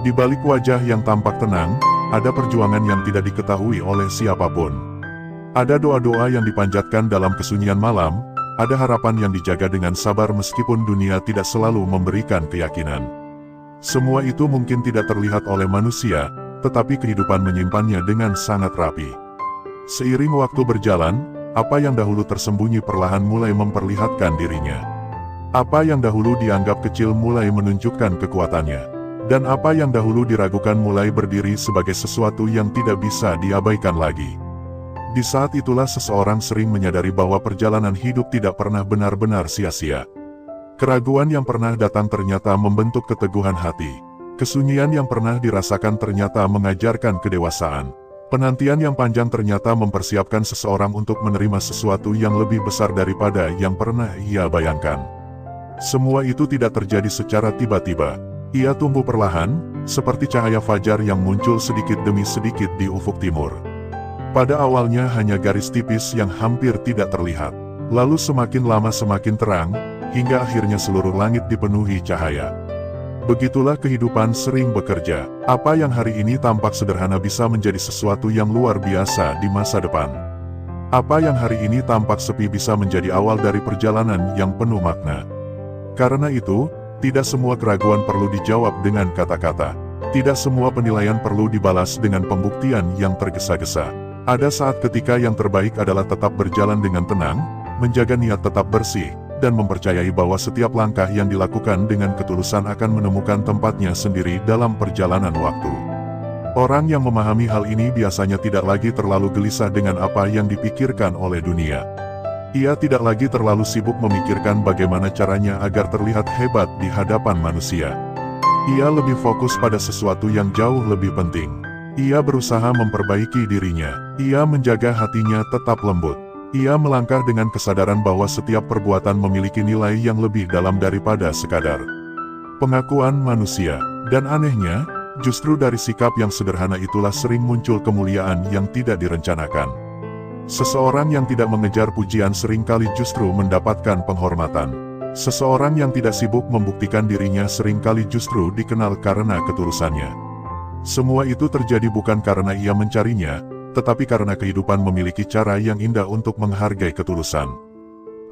A: Di balik wajah yang tampak tenang, ada perjuangan yang tidak diketahui oleh siapapun. Ada doa-doa yang dipanjatkan dalam kesunyian malam, ada harapan yang dijaga dengan sabar meskipun dunia tidak selalu memberikan keyakinan. Semua itu mungkin tidak terlihat oleh manusia, tetapi kehidupan menyimpannya dengan sangat rapi. Seiring waktu berjalan, apa yang dahulu tersembunyi perlahan mulai memperlihatkan dirinya. Apa yang dahulu dianggap kecil mulai menunjukkan kekuatannya. Dan apa yang dahulu diragukan mulai berdiri sebagai sesuatu yang tidak bisa diabaikan lagi. Di saat itulah seseorang sering menyadari bahwa perjalanan hidup tidak pernah benar-benar sia-sia. Keraguan yang pernah datang ternyata membentuk keteguhan hati. Kesunyian yang pernah dirasakan ternyata mengajarkan kedewasaan. Penantian yang panjang ternyata mempersiapkan seseorang untuk menerima sesuatu yang lebih besar daripada yang pernah ia bayangkan. Semua itu tidak terjadi secara tiba-tiba. Ia tumbuh perlahan, seperti cahaya fajar yang muncul sedikit demi sedikit di ufuk timur. Pada awalnya hanya garis tipis yang hampir tidak terlihat. Lalu semakin lama semakin terang, hingga akhirnya seluruh langit dipenuhi cahaya. Begitulah kehidupan sering bekerja. Apa yang hari ini tampak sederhana bisa menjadi sesuatu yang luar biasa di masa depan. Apa yang hari ini tampak sepi bisa menjadi awal dari perjalanan yang penuh makna. Karena itu, tidak semua keraguan perlu dijawab dengan kata-kata. Tidak semua penilaian perlu dibalas dengan pembuktian yang tergesa-gesa. Ada saat ketika yang terbaik adalah tetap berjalan dengan tenang, menjaga niat tetap bersih, dan mempercayai bahwa setiap langkah yang dilakukan dengan ketulusan akan menemukan tempatnya sendiri dalam perjalanan waktu. Orang yang memahami hal ini biasanya tidak lagi terlalu gelisah dengan apa yang dipikirkan oleh dunia. Ia tidak lagi terlalu sibuk memikirkan bagaimana caranya agar terlihat hebat di hadapan manusia. Ia lebih fokus pada sesuatu yang jauh lebih penting. Ia berusaha memperbaiki dirinya. Ia menjaga hatinya tetap lembut. Ia melangkah dengan kesadaran bahwa setiap perbuatan memiliki nilai yang lebih dalam daripada sekadar pengakuan manusia. Dan anehnya, justru dari sikap yang sederhana itulah sering muncul kemuliaan yang tidak direncanakan. Seseorang yang tidak mengejar pujian seringkali justru mendapatkan penghormatan. Seseorang yang tidak sibuk membuktikan dirinya seringkali justru dikenal karena ketulusannya. Semua itu terjadi bukan karena ia mencarinya, tetapi karena kehidupan memiliki cara yang indah untuk menghargai ketulusan.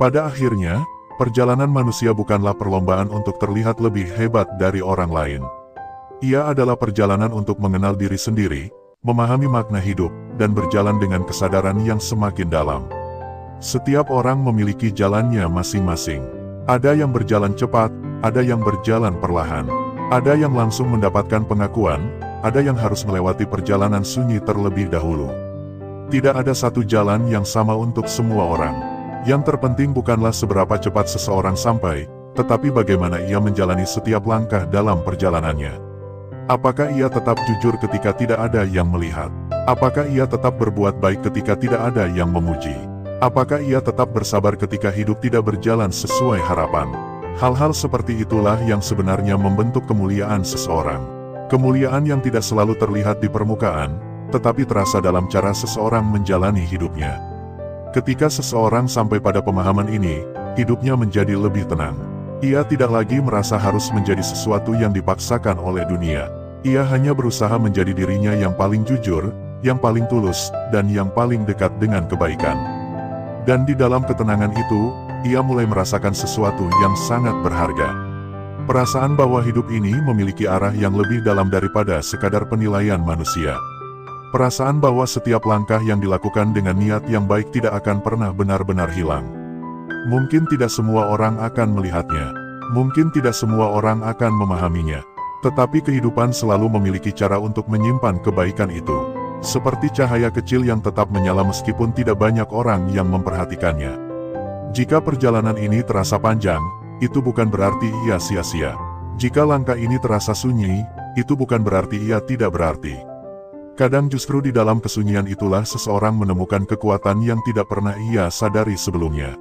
A: Pada akhirnya, perjalanan manusia bukanlah perlombaan untuk terlihat lebih hebat dari orang lain. Ia adalah perjalanan untuk mengenal diri sendiri, memahami makna hidup, dan berjalan dengan kesadaran yang semakin dalam. Setiap orang memiliki jalannya masing-masing. Ada yang berjalan cepat, ada yang berjalan perlahan. Ada yang langsung mendapatkan pengakuan, ada yang harus melewati perjalanan sunyi terlebih dahulu. Tidak ada satu jalan yang sama untuk semua orang. Yang terpenting bukanlah seberapa cepat seseorang sampai, tetapi bagaimana ia menjalani setiap langkah dalam perjalanannya. Apakah ia tetap jujur ketika tidak ada yang melihat? Apakah ia tetap berbuat baik ketika tidak ada yang memuji? Apakah ia tetap bersabar ketika hidup tidak berjalan sesuai harapan? Hal-hal seperti itulah yang sebenarnya membentuk kemuliaan seseorang. Kemuliaan yang tidak selalu terlihat di permukaan, tetapi terasa dalam cara seseorang menjalani hidupnya. Ketika seseorang sampai pada pemahaman ini, hidupnya menjadi lebih tenang. Ia tidak lagi merasa harus menjadi sesuatu yang dipaksakan oleh dunia. Ia hanya berusaha menjadi dirinya yang paling jujur, yang paling tulus, dan yang paling dekat dengan kebaikan. Dan di dalam ketenangan itu, ia mulai merasakan sesuatu yang sangat berharga. Perasaan bahwa hidup ini memiliki arah yang lebih dalam daripada sekadar penilaian manusia. Perasaan bahwa setiap langkah yang dilakukan dengan niat yang baik tidak akan pernah benar-benar hilang. Mungkin tidak semua orang akan melihatnya. Mungkin tidak semua orang akan memahaminya. Tetapi kehidupan selalu memiliki cara untuk menyimpan kebaikan itu. Seperti cahaya kecil yang tetap menyala meskipun tidak banyak orang yang memperhatikannya. Jika perjalanan ini terasa panjang, itu bukan berarti ia sia-sia. Jika langkah ini terasa sunyi, itu bukan berarti ia tidak berarti. Kadang justru di dalam kesunyian itulah seseorang menemukan kekuatan yang tidak pernah ia sadari sebelumnya.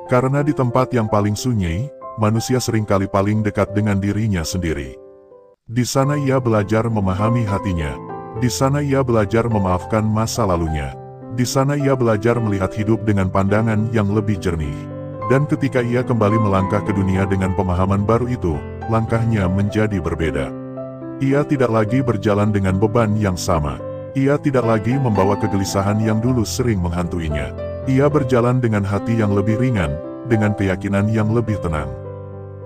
A: Karena di tempat yang paling sunyi, manusia seringkali paling dekat dengan dirinya sendiri. Di sana ia belajar memahami hatinya. Di sana ia belajar memaafkan masa lalunya. Di sana ia belajar melihat hidup dengan pandangan yang lebih jernih. Dan ketika ia kembali melangkah ke dunia dengan pemahaman baru itu, langkahnya menjadi berbeda. Ia tidak lagi berjalan dengan beban yang sama. Ia tidak lagi membawa kegelisahan yang dulu sering menghantuinya. Ia berjalan dengan hati yang lebih ringan, dengan keyakinan yang lebih tenang.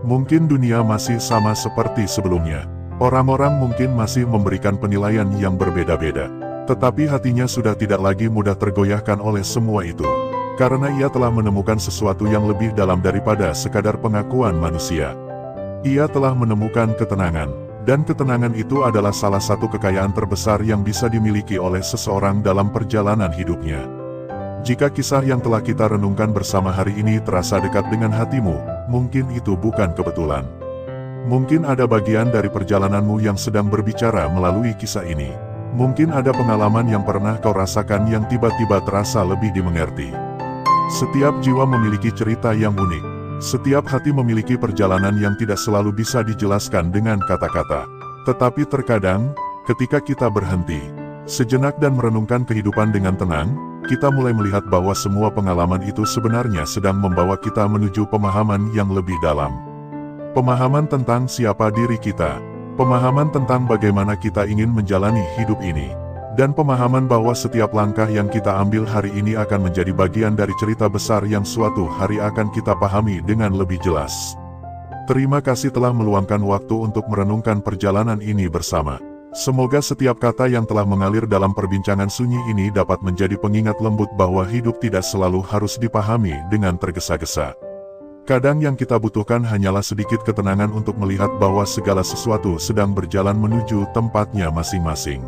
A: Mungkin dunia masih sama seperti sebelumnya. Orang-orang mungkin masih memberikan penilaian yang berbeda-beda. Tetapi hatinya sudah tidak lagi mudah tergoyahkan oleh semua itu. Karena ia telah menemukan sesuatu yang lebih dalam daripada sekadar pengakuan manusia. Ia telah menemukan ketenangan. Dan ketenangan itu adalah salah satu kekayaan terbesar yang bisa dimiliki oleh seseorang dalam perjalanan hidupnya. Jika kisah yang telah kita renungkan bersama hari ini terasa dekat dengan hatimu, mungkin itu bukan kebetulan. Mungkin ada bagian dari perjalananmu yang sedang berbicara melalui kisah ini. Mungkin ada pengalaman yang pernah kau rasakan yang tiba-tiba terasa lebih dimengerti. Setiap jiwa memiliki cerita yang unik. Setiap hati memiliki perjalanan yang tidak selalu bisa dijelaskan dengan kata-kata. Tetapi terkadang, ketika kita berhenti sejenak dan merenungkan kehidupan dengan tenang, kita mulai melihat bahwa semua pengalaman itu sebenarnya sedang membawa kita menuju pemahaman yang lebih dalam. Pemahaman tentang siapa diri kita, pemahaman tentang bagaimana kita ingin menjalani hidup ini, dan pemahaman bahwa setiap langkah yang kita ambil hari ini akan menjadi bagian dari cerita besar yang suatu hari akan kita pahami dengan lebih jelas. Terima kasih telah meluangkan waktu untuk merenungkan perjalanan ini bersama. Semoga setiap kata yang telah mengalir dalam perbincangan sunyi ini dapat menjadi pengingat lembut bahwa hidup tidak selalu harus dipahami dengan tergesa-gesa. Kadang yang kita butuhkan hanyalah sedikit ketenangan untuk melihat bahwa segala sesuatu sedang berjalan menuju tempatnya masing-masing.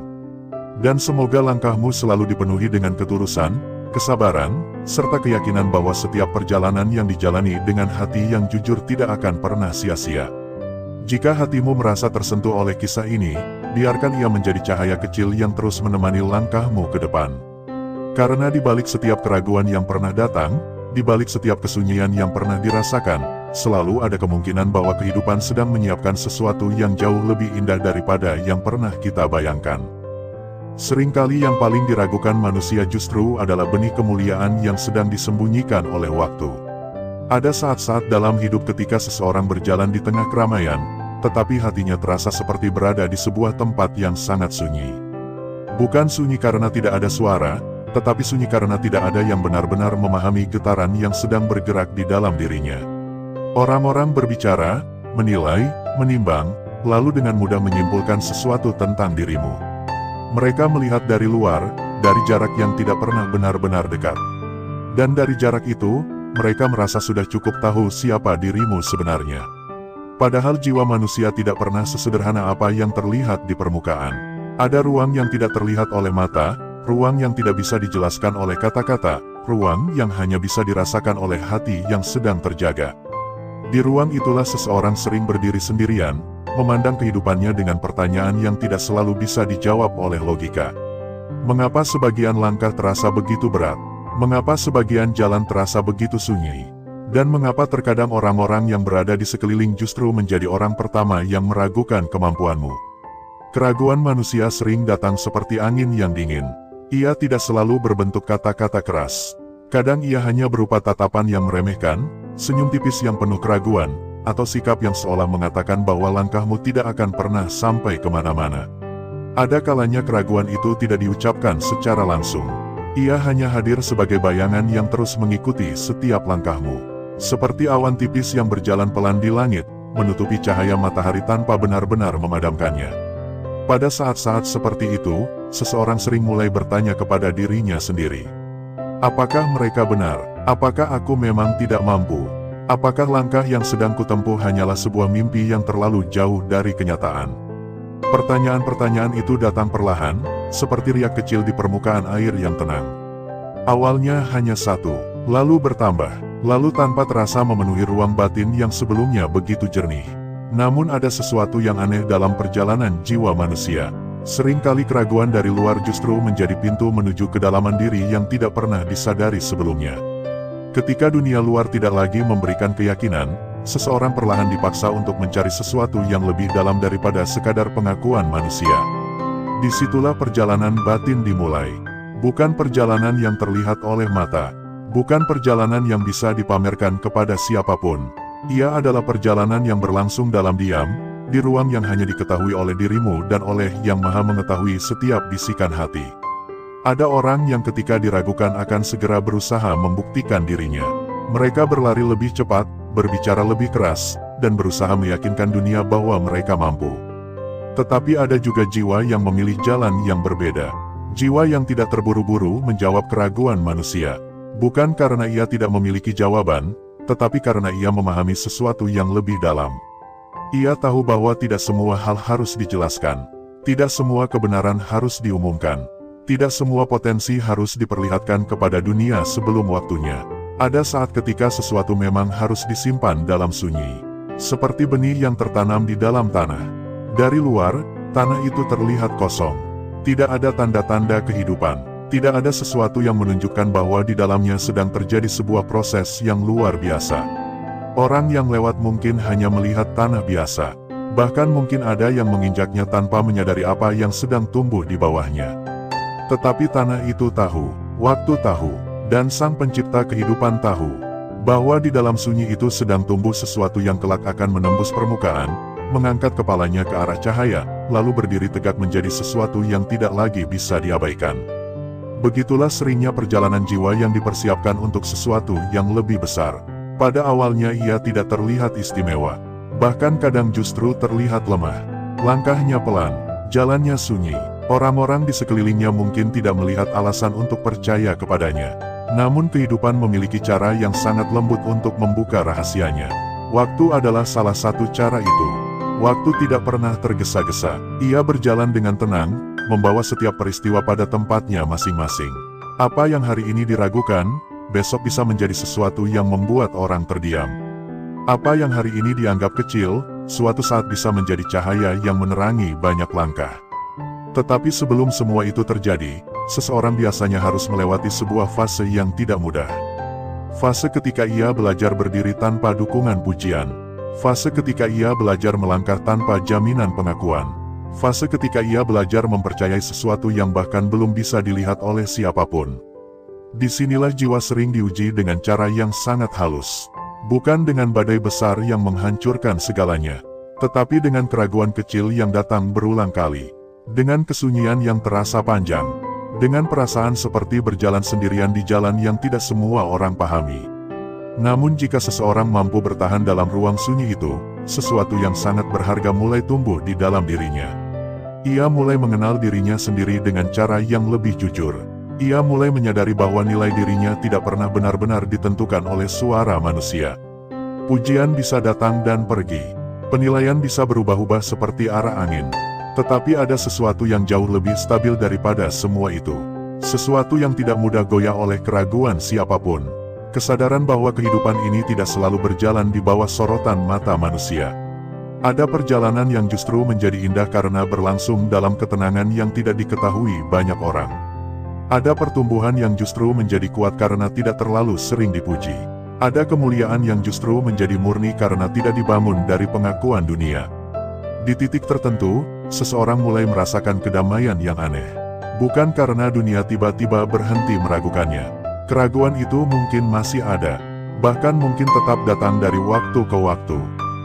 A: Dan semoga langkahmu selalu dipenuhi dengan ketulusan, kesabaran, serta keyakinan bahwa setiap perjalanan yang dijalani dengan hati yang jujur tidak akan pernah sia-sia. Jika hatimu merasa tersentuh oleh kisah ini, biarkan ia menjadi cahaya kecil yang terus menemani langkahmu ke depan. Karena di balik setiap keraguan yang pernah datang, di balik setiap kesunyian yang pernah dirasakan, selalu ada kemungkinan bahwa kehidupan sedang menyiapkan sesuatu yang jauh lebih indah daripada yang pernah kita bayangkan. Seringkali yang paling diragukan manusia justru adalah benih kemuliaan yang sedang disembunyikan oleh waktu. Ada saat-saat dalam hidup ketika seseorang berjalan di tengah keramaian, tetapi hatinya terasa seperti berada di sebuah tempat yang sangat sunyi. Bukan sunyi karena tidak ada suara, tetapi sunyi karena tidak ada yang benar-benar memahami getaran yang sedang bergerak di dalam dirinya. Orang-orang berbicara, menilai, menimbang, lalu dengan mudah menyimpulkan sesuatu tentang dirimu. Mereka melihat dari luar, dari jarak yang tidak pernah benar-benar dekat. Dan dari jarak itu, mereka merasa sudah cukup tahu siapa dirimu sebenarnya. Padahal jiwa manusia tidak pernah sesederhana apa yang terlihat di permukaan. Ada ruang yang tidak terlihat oleh mata, ruang yang tidak bisa dijelaskan oleh kata-kata, ruang yang hanya bisa dirasakan oleh hati yang sedang terjaga. Di ruang itulah seseorang sering berdiri sendirian, memandang kehidupannya dengan pertanyaan yang tidak selalu bisa dijawab oleh logika. Mengapa sebagian langkah terasa begitu berat? Mengapa sebagian jalan terasa begitu sunyi? Dan mengapa terkadang orang-orang yang berada di sekeliling justru menjadi orang pertama yang meragukan kemampuanmu? Keraguan manusia sering datang seperti angin yang dingin. Ia tidak selalu berbentuk kata-kata keras. Kadang ia hanya berupa tatapan yang meremehkan, senyum tipis yang penuh keraguan, atau sikap yang seolah mengatakan bahwa langkahmu tidak akan pernah sampai kemana-mana. Ada kalanya keraguan itu tidak diucapkan secara langsung. Ia hanya hadir sebagai bayangan yang terus mengikuti setiap langkahmu. Seperti awan tipis yang berjalan pelan di langit, menutupi cahaya matahari tanpa benar-benar memadamkannya. Pada saat-saat seperti itu, seseorang sering mulai bertanya kepada dirinya sendiri. Apakah mereka benar? Apakah aku memang tidak mampu? Apakah langkah yang sedang kutempuh hanyalah sebuah mimpi yang terlalu jauh dari kenyataan? Pertanyaan-pertanyaan itu datang perlahan, seperti riak kecil di permukaan air yang tenang. Awalnya hanya satu, lalu bertambah, lalu tanpa terasa memenuhi ruang batin yang sebelumnya begitu jernih. Namun ada sesuatu yang aneh dalam perjalanan jiwa manusia. Seringkali keraguan dari luar justru menjadi pintu menuju kedalaman diri yang tidak pernah disadari sebelumnya. Ketika dunia luar tidak lagi memberikan keyakinan, seseorang perlahan dipaksa untuk mencari sesuatu yang lebih dalam daripada sekadar pengakuan manusia. Disitulah perjalanan batin dimulai. Bukan perjalanan yang terlihat oleh mata. Bukan perjalanan yang bisa dipamerkan kepada siapapun. Ia adalah perjalanan yang berlangsung dalam diam, di ruang yang hanya diketahui oleh dirimu dan oleh Yang Maha Mengetahui setiap bisikan hati. Ada orang yang ketika diragukan akan segera berusaha membuktikan dirinya. Mereka berlari lebih cepat, berbicara lebih keras, dan berusaha meyakinkan dunia bahwa mereka mampu. Tetapi ada juga jiwa yang memilih jalan yang berbeda. Jiwa yang tidak terburu-buru menjawab keraguan manusia. Bukan karena ia tidak memiliki jawaban, tetapi karena ia memahami sesuatu yang lebih dalam. Ia tahu bahwa tidak semua hal harus dijelaskan. Tidak semua kebenaran harus diumumkan. Tidak semua potensi harus diperlihatkan kepada dunia sebelum waktunya. Ada saat ketika sesuatu memang harus disimpan dalam sunyi. Seperti benih yang tertanam di dalam tanah. Dari luar, tanah itu terlihat kosong. Tidak ada tanda-tanda kehidupan. Tidak ada sesuatu yang menunjukkan bahwa di dalamnya sedang terjadi sebuah proses yang luar biasa. Orang yang lewat mungkin hanya melihat tanah biasa. Bahkan mungkin ada yang menginjaknya tanpa menyadari apa yang sedang tumbuh di bawahnya. Tetapi tanah itu tahu, waktu tahu, dan Sang Pencipta kehidupan tahu, bahwa di dalam sunyi itu sedang tumbuh sesuatu yang kelak akan menembus permukaan, mengangkat kepalanya ke arah cahaya, lalu berdiri tegak menjadi sesuatu yang tidak lagi bisa diabaikan. Begitulah seringnya perjalanan jiwa yang dipersiapkan untuk sesuatu yang lebih besar. Pada awalnya ia tidak terlihat istimewa. Bahkan kadang justru terlihat lemah. Langkahnya pelan, jalannya sunyi. Orang-orang di sekelilingnya mungkin tidak melihat alasan untuk percaya kepadanya. Namun kehidupan memiliki cara yang sangat lembut untuk membuka rahasianya. Waktu adalah salah satu cara itu. Waktu tidak pernah tergesa-gesa. Ia berjalan dengan tenang, membawa setiap peristiwa pada tempatnya masing-masing. Apa yang hari ini diragukan, besok bisa menjadi sesuatu yang membuat orang terdiam. Apa yang hari ini dianggap kecil, suatu saat bisa menjadi cahaya yang menerangi banyak langkah. Tetapi sebelum semua itu terjadi, seseorang biasanya harus melewati sebuah fase yang tidak mudah. Fase ketika ia belajar berdiri tanpa dukungan pujian. Fase ketika ia belajar melangkah tanpa jaminan pengakuan. Fase ketika ia belajar mempercayai sesuatu yang bahkan belum bisa dilihat oleh siapapun. Disinilah jiwa sering diuji dengan cara yang sangat halus. Bukan dengan badai besar yang menghancurkan segalanya, tetapi dengan keraguan kecil yang datang berulang kali. Dengan kesunyian yang terasa panjang. Dengan perasaan seperti berjalan sendirian di jalan yang tidak semua orang pahami. Namun jika seseorang mampu bertahan dalam ruang sunyi itu, sesuatu yang sangat berharga mulai tumbuh di dalam dirinya. Ia mulai mengenal dirinya sendiri dengan cara yang lebih jujur. Ia mulai menyadari bahwa nilai dirinya tidak pernah benar-benar ditentukan oleh suara manusia. Pujian bisa datang dan pergi. Penilaian bisa berubah-ubah seperti arah angin. Tetapi ada sesuatu yang jauh lebih stabil daripada semua itu. Sesuatu yang tidak mudah goyah oleh keraguan siapapun. Kesadaran bahwa kehidupan ini tidak selalu berjalan di bawah sorotan mata manusia. Ada perjalanan yang justru menjadi indah karena berlangsung dalam ketenangan yang tidak diketahui banyak orang. Ada pertumbuhan yang justru menjadi kuat karena tidak terlalu sering dipuji. Ada kemuliaan yang justru menjadi murni karena tidak dibangun dari pengakuan dunia. Di titik tertentu, seseorang mulai merasakan kedamaian yang aneh. Bukan karena dunia tiba-tiba berhenti meragukannya. Keraguan itu mungkin masih ada, bahkan mungkin tetap datang dari waktu ke waktu.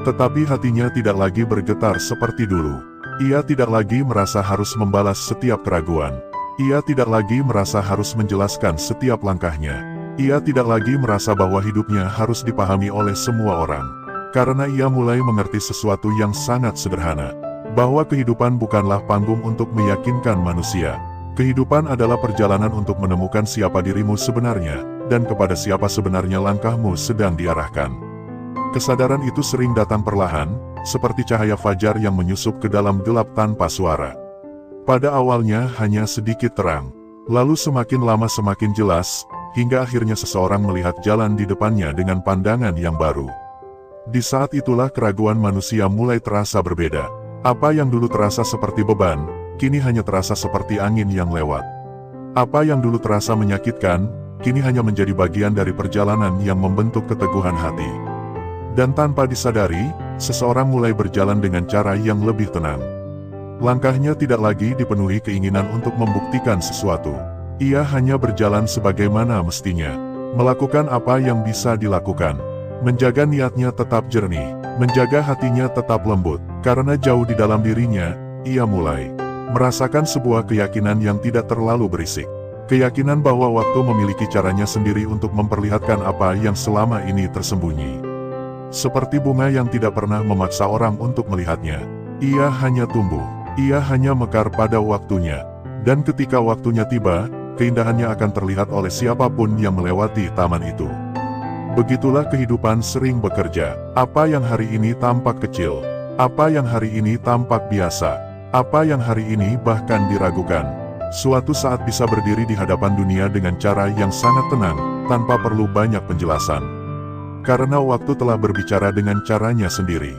A: Tetapi hatinya tidak lagi bergetar seperti dulu. Ia tidak lagi merasa harus membalas setiap keraguan. Ia tidak lagi merasa harus menjelaskan setiap langkahnya. Ia tidak lagi merasa bahwa hidupnya harus dipahami oleh semua orang. Karena ia mulai mengerti sesuatu yang sangat sederhana. Bahwa kehidupan bukanlah panggung untuk meyakinkan manusia. Kehidupan adalah perjalanan untuk menemukan siapa dirimu sebenarnya, dan kepada siapa sebenarnya langkahmu sedang diarahkan. Kesadaran itu sering datang perlahan, seperti cahaya fajar yang menyusup ke dalam gelap tanpa suara. Pada awalnya hanya sedikit terang, lalu semakin lama semakin jelas, hingga akhirnya seseorang melihat jalan di depannya dengan pandangan yang baru. Di saat itulah keraguan manusia mulai terasa berbeda. Apa yang dulu terasa seperti beban, kini hanya terasa seperti angin yang lewat. Apa yang dulu terasa menyakitkan, kini hanya menjadi bagian dari perjalanan yang membentuk keteguhan hati. Dan tanpa disadari, seseorang mulai berjalan dengan cara yang lebih tenang. Langkahnya tidak lagi dipenuhi keinginan untuk membuktikan sesuatu. Ia hanya berjalan sebagaimana mestinya. Melakukan apa yang bisa dilakukan. Menjaga niatnya tetap jernih. Menjaga hatinya tetap lembut. Karena jauh di dalam dirinya, ia mulai merasakan sebuah keyakinan yang tidak terlalu berisik. Keyakinan bahwa waktu memiliki caranya sendiri untuk memperlihatkan apa yang selama ini tersembunyi. Seperti bunga yang tidak pernah memaksa orang untuk melihatnya. Ia hanya tumbuh. Ia hanya mekar pada waktunya. Dan ketika waktunya tiba, keindahannya akan terlihat oleh siapapun yang melewati taman itu. Begitulah kehidupan sering bekerja. Apa yang hari ini tampak kecil. Apa yang hari ini tampak biasa. Apa yang hari ini bahkan diragukan. Suatu saat bisa berdiri di hadapan dunia dengan cara yang sangat tenang, tanpa perlu banyak penjelasan. Karena waktu telah berbicara dengan caranya sendiri.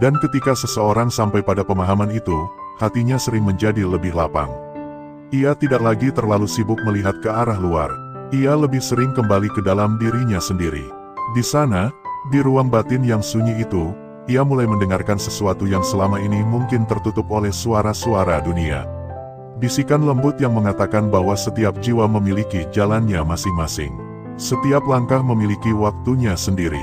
A: Dan ketika seseorang sampai pada pemahaman itu, hatinya sering menjadi lebih lapang. Ia tidak lagi terlalu sibuk melihat ke arah luar. Ia lebih sering kembali ke dalam dirinya sendiri. Di sana, di ruang batin yang sunyi itu, ia mulai mendengarkan sesuatu yang selama ini mungkin tertutup oleh suara-suara dunia. Bisikan lembut yang mengatakan bahwa setiap jiwa memiliki jalannya masing-masing. Setiap langkah memiliki waktunya sendiri.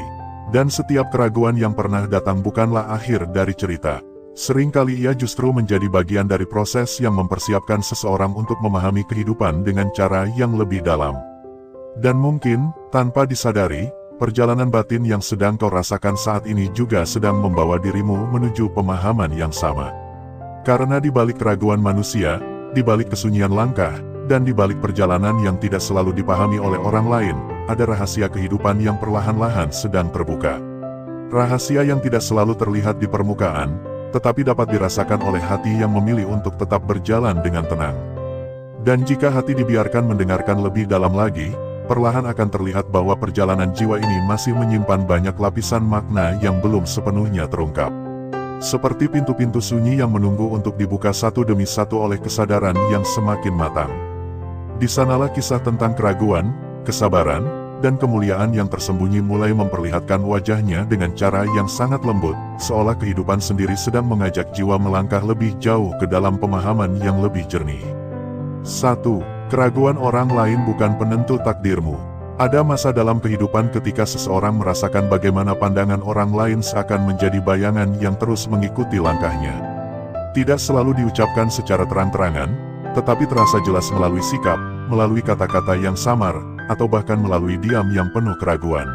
A: Dan setiap keraguan yang pernah datang bukanlah akhir dari cerita. Seringkali ia justru menjadi bagian dari proses yang mempersiapkan seseorang untuk memahami kehidupan dengan cara yang lebih dalam. Dan mungkin, tanpa disadari, perjalanan batin yang sedang kau rasakan saat ini juga sedang membawa dirimu menuju pemahaman yang sama. Karena di balik keraguan manusia, di balik kesunyian langkah, dan di balik perjalanan yang tidak selalu dipahami oleh orang lain, ada rahasia kehidupan yang perlahan-lahan sedang terbuka. Rahasia yang tidak selalu terlihat di permukaan, tetapi dapat dirasakan oleh hati yang memilih untuk tetap berjalan dengan tenang. Dan jika hati dibiarkan mendengarkan lebih dalam lagi, perlahan akan terlihat bahwa perjalanan jiwa ini masih menyimpan banyak lapisan makna yang belum sepenuhnya terungkap. Seperti pintu-pintu sunyi yang menunggu untuk dibuka satu demi satu oleh kesadaran yang semakin matang. Di sanalah kisah tentang keraguan, kesabaran, dan kemuliaan yang tersembunyi mulai memperlihatkan wajahnya dengan cara yang sangat lembut, seolah kehidupan sendiri sedang mengajak jiwa melangkah lebih jauh ke dalam pemahaman yang lebih jernih. 1. Keraguan orang lain bukan penentu takdirmu. Ada masa dalam kehidupan ketika seseorang merasakan bagaimana pandangan orang lain seakan menjadi bayangan yang terus mengikuti langkahnya. Tidak selalu diucapkan secara terang-terangan, tetapi terasa jelas melalui sikap, melalui kata-kata yang samar, atau bahkan melalui diam yang penuh keraguan.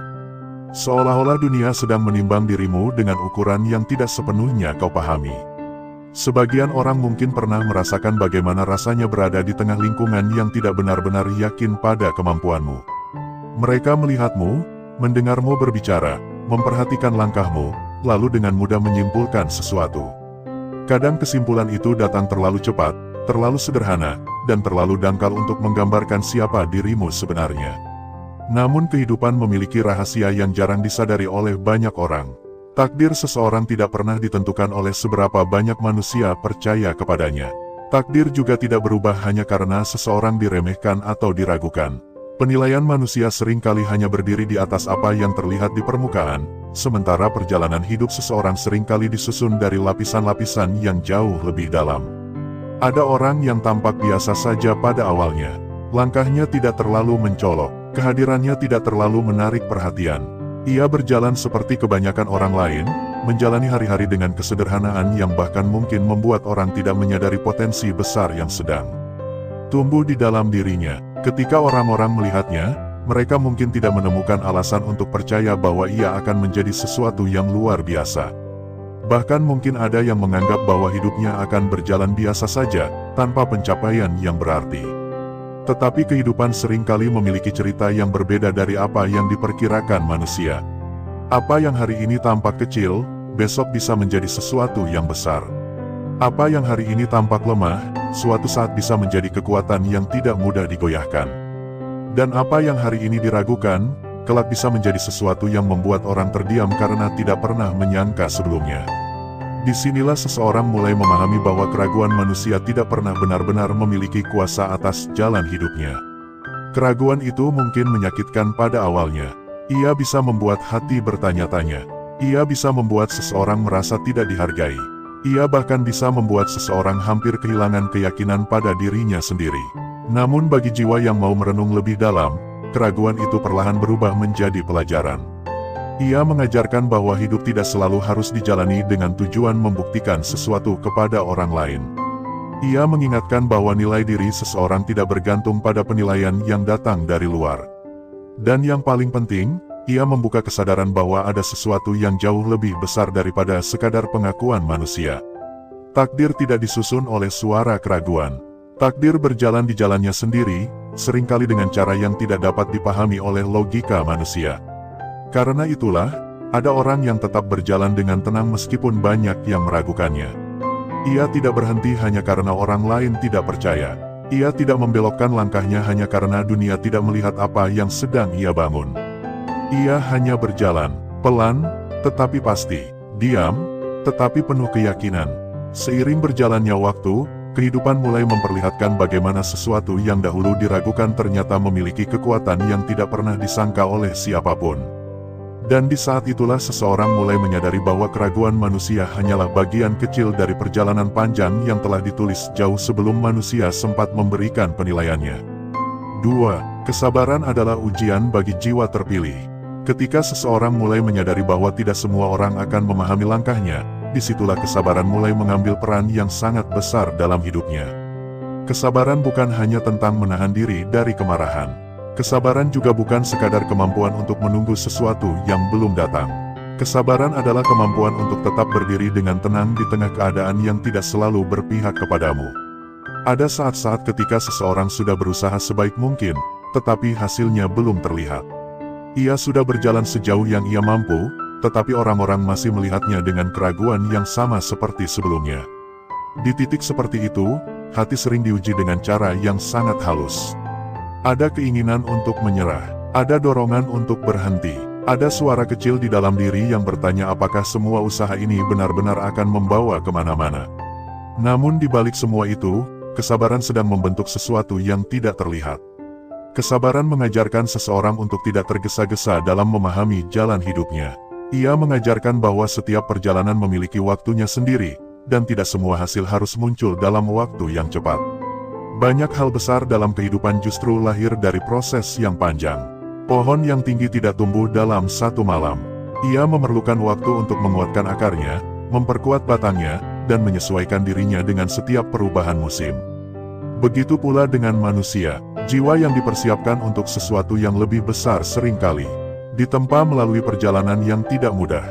A: Seolah-olah dunia sedang menimbang dirimu dengan ukuran yang tidak sepenuhnya kau pahami. Sebagian orang mungkin pernah merasakan bagaimana rasanya berada di tengah lingkungan yang tidak benar-benar yakin pada kemampuanmu. Mereka melihatmu, mendengarmu berbicara, memperhatikan langkahmu, lalu dengan mudah menyimpulkan sesuatu. Kadang kesimpulan itu datang terlalu cepat, terlalu sederhana, dan terlalu dangkal untuk menggambarkan siapa dirimu sebenarnya. Namun kehidupan memiliki rahasia yang jarang disadari oleh banyak orang. Takdir seseorang tidak pernah ditentukan oleh seberapa banyak manusia percaya kepadanya. Takdir juga tidak berubah hanya karena seseorang diremehkan atau diragukan. Penilaian manusia seringkali hanya berdiri di atas apa yang terlihat di permukaan, sementara perjalanan hidup seseorang seringkali disusun dari lapisan-lapisan yang jauh lebih dalam. Ada orang yang tampak biasa saja pada awalnya. Langkahnya tidak terlalu mencolok, kehadirannya tidak terlalu menarik perhatian. Ia berjalan seperti kebanyakan orang lain, menjalani hari-hari dengan kesederhanaan yang bahkan mungkin membuat orang tidak menyadari potensi besar yang sedang tumbuh di dalam dirinya. Ketika orang-orang melihatnya, mereka mungkin tidak menemukan alasan untuk percaya bahwa ia akan menjadi sesuatu yang luar biasa. Bahkan mungkin ada yang menganggap bahwa hidupnya akan berjalan biasa saja, tanpa pencapaian yang berarti. Tetapi kehidupan seringkali memiliki cerita yang berbeda dari apa yang diperkirakan manusia. Apa yang hari ini tampak kecil, besok bisa menjadi sesuatu yang besar. Apa yang hari ini tampak lemah, suatu saat bisa menjadi kekuatan yang tidak mudah digoyahkan. Dan apa yang hari ini diragukan, kelak bisa menjadi sesuatu yang membuat orang terdiam karena tidak pernah menyangka sebelumnya. Disinilah seseorang mulai memahami bahwa keraguan manusia tidak pernah benar-benar memiliki kuasa atas jalan hidupnya. Keraguan itu mungkin menyakitkan pada awalnya. Ia bisa membuat hati bertanya-tanya. Ia bisa membuat seseorang merasa tidak dihargai. Ia bahkan bisa membuat seseorang hampir kehilangan keyakinan pada dirinya sendiri. Namun bagi jiwa yang mau merenung lebih dalam, keraguan itu perlahan berubah menjadi pelajaran. Ia mengajarkan bahwa hidup tidak selalu harus dijalani dengan tujuan membuktikan sesuatu kepada orang lain. Ia mengingatkan bahwa nilai diri seseorang tidak bergantung pada penilaian yang datang dari luar. Dan yang paling penting, ia membuka kesadaran bahwa ada sesuatu yang jauh lebih besar daripada sekadar pengakuan manusia. Takdir tidak disusun oleh suara keraguan. Takdir berjalan di jalannya sendiri, seringkali dengan cara yang tidak dapat dipahami oleh logika manusia. Karena itulah, ada orang yang tetap berjalan dengan tenang meskipun banyak yang meragukannya. Ia tidak berhenti hanya karena orang lain tidak percaya. Ia tidak membelokkan langkahnya hanya karena dunia tidak melihat apa yang sedang ia bangun. Ia hanya berjalan, pelan, tetapi pasti, diam, tetapi penuh keyakinan. Seiring berjalannya waktu, kehidupan mulai memperlihatkan bagaimana sesuatu yang dahulu diragukan ternyata memiliki kekuatan yang tidak pernah disangka oleh siapapun. Dan di saat itulah seseorang mulai menyadari bahwa keraguan manusia hanyalah bagian kecil dari perjalanan panjang yang telah ditulis jauh sebelum manusia sempat memberikan penilaiannya. 2. Kesabaran adalah ujian bagi jiwa terpilih. Ketika seseorang mulai menyadari bahwa tidak semua orang akan memahami langkahnya, disitulah kesabaran mulai mengambil peran yang sangat besar dalam hidupnya. Kesabaran bukan hanya tentang menahan diri dari kemarahan. Kesabaran juga bukan sekadar kemampuan untuk menunggu sesuatu yang belum datang. Kesabaran adalah kemampuan untuk tetap berdiri dengan tenang di tengah keadaan yang tidak selalu berpihak kepadamu. Ada saat-saat ketika seseorang sudah berusaha sebaik mungkin, tetapi hasilnya belum terlihat. Ia sudah berjalan sejauh yang ia mampu, tetapi orang-orang masih melihatnya dengan keraguan yang sama seperti sebelumnya. Di titik seperti itu, hati sering diuji dengan cara yang sangat halus. Ada keinginan untuk menyerah, ada dorongan untuk berhenti, ada suara kecil di dalam diri yang bertanya apakah semua usaha ini benar-benar akan membawa kemana-mana. Namun di balik semua itu, kesabaran sedang membentuk sesuatu yang tidak terlihat. Kesabaran mengajarkan seseorang untuk tidak tergesa-gesa dalam memahami jalan hidupnya. Ia mengajarkan bahwa setiap perjalanan memiliki waktunya sendiri, dan tidak semua hasil harus muncul dalam waktu yang cepat. Banyak hal besar dalam kehidupan justru lahir dari proses yang panjang. Pohon yang tinggi tidak tumbuh dalam satu malam. Ia memerlukan waktu untuk menguatkan akarnya, memperkuat batangnya, dan menyesuaikan dirinya dengan setiap perubahan musim. Begitu pula dengan manusia, jiwa yang dipersiapkan untuk sesuatu yang lebih besar seringkali ditempa melalui perjalanan yang tidak mudah.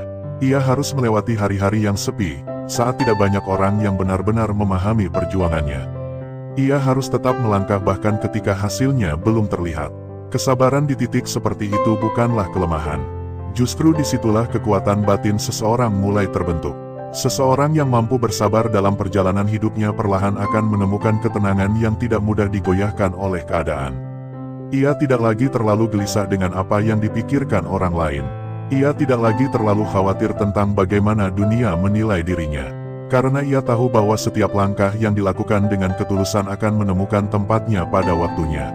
A: Ia harus melewati hari-hari yang sepi, saat tidak banyak orang yang benar-benar memahami perjuangannya. Ia harus tetap melangkah bahkan ketika hasilnya belum terlihat. Kesabaran di titik seperti itu bukanlah kelemahan. Justru disitulah kekuatan batin seseorang mulai terbentuk. Seseorang yang mampu bersabar dalam perjalanan hidupnya perlahan akan menemukan ketenangan yang tidak mudah digoyahkan oleh keadaan. Ia tidak lagi terlalu gelisah dengan apa yang dipikirkan orang lain. Ia tidak lagi terlalu khawatir tentang bagaimana dunia menilai dirinya. Karena ia tahu bahwa setiap langkah yang dilakukan dengan ketulusan akan menemukan tempatnya pada waktunya.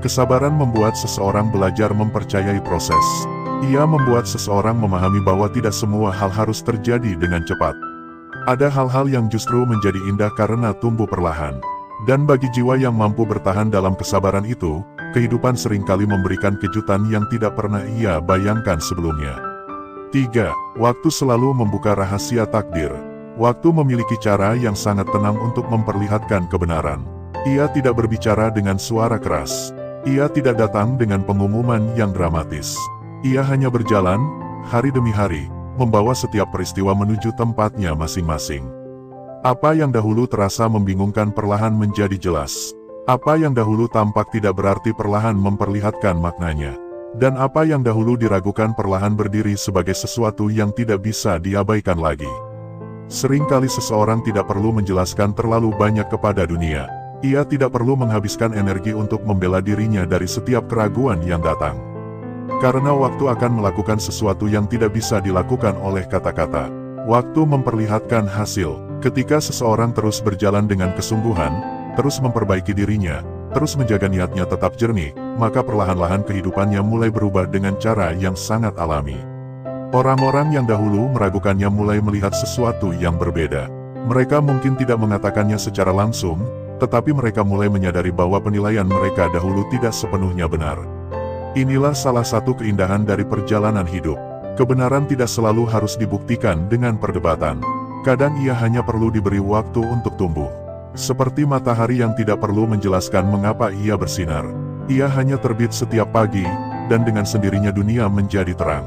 A: Kesabaran membuat seseorang belajar mempercayai proses. Ia membuat seseorang memahami bahwa tidak semua hal harus terjadi dengan cepat. Ada hal-hal yang justru menjadi indah karena tumbuh perlahan. Dan bagi jiwa yang mampu bertahan dalam kesabaran itu, kehidupan seringkali memberikan kejutan yang tidak pernah ia bayangkan sebelumnya. 3. Waktu selalu membuka rahasia takdir. Waktu memiliki cara yang sangat tenang untuk memperlihatkan kebenaran. Ia tidak berbicara dengan suara keras. Ia tidak datang dengan pengumuman yang dramatis. Ia hanya berjalan, hari demi hari, membawa setiap peristiwa menuju tempatnya masing-masing. Apa yang dahulu terasa membingungkan perlahan menjadi jelas. Apa yang dahulu tampak tidak berarti perlahan memperlihatkan maknanya. Dan apa yang dahulu diragukan perlahan berdiri sebagai sesuatu yang tidak bisa diabaikan lagi. Seringkali seseorang tidak perlu menjelaskan terlalu banyak kepada dunia. Ia tidak perlu menghabiskan energi untuk membela dirinya dari setiap keraguan yang datang. Karena waktu akan melakukan sesuatu yang tidak bisa dilakukan oleh kata-kata. Waktu memperlihatkan hasil. Ketika seseorang terus berjalan dengan kesungguhan, terus memperbaiki dirinya, terus menjaga niatnya tetap jernih, maka perlahan-lahan kehidupannya mulai berubah dengan cara yang sangat alami. Orang-orang yang dahulu meragukannya mulai melihat sesuatu yang berbeda. Mereka mungkin tidak mengatakannya secara langsung, tetapi mereka mulai menyadari bahwa penilaian mereka dahulu tidak sepenuhnya benar. Inilah salah satu keindahan dari perjalanan hidup. Kebenaran tidak selalu harus dibuktikan dengan perdebatan. Kadang ia hanya perlu diberi waktu untuk tumbuh. Seperti matahari yang tidak perlu menjelaskan mengapa ia bersinar. Ia hanya terbit setiap pagi, dan dengan sendirinya dunia menjadi terang.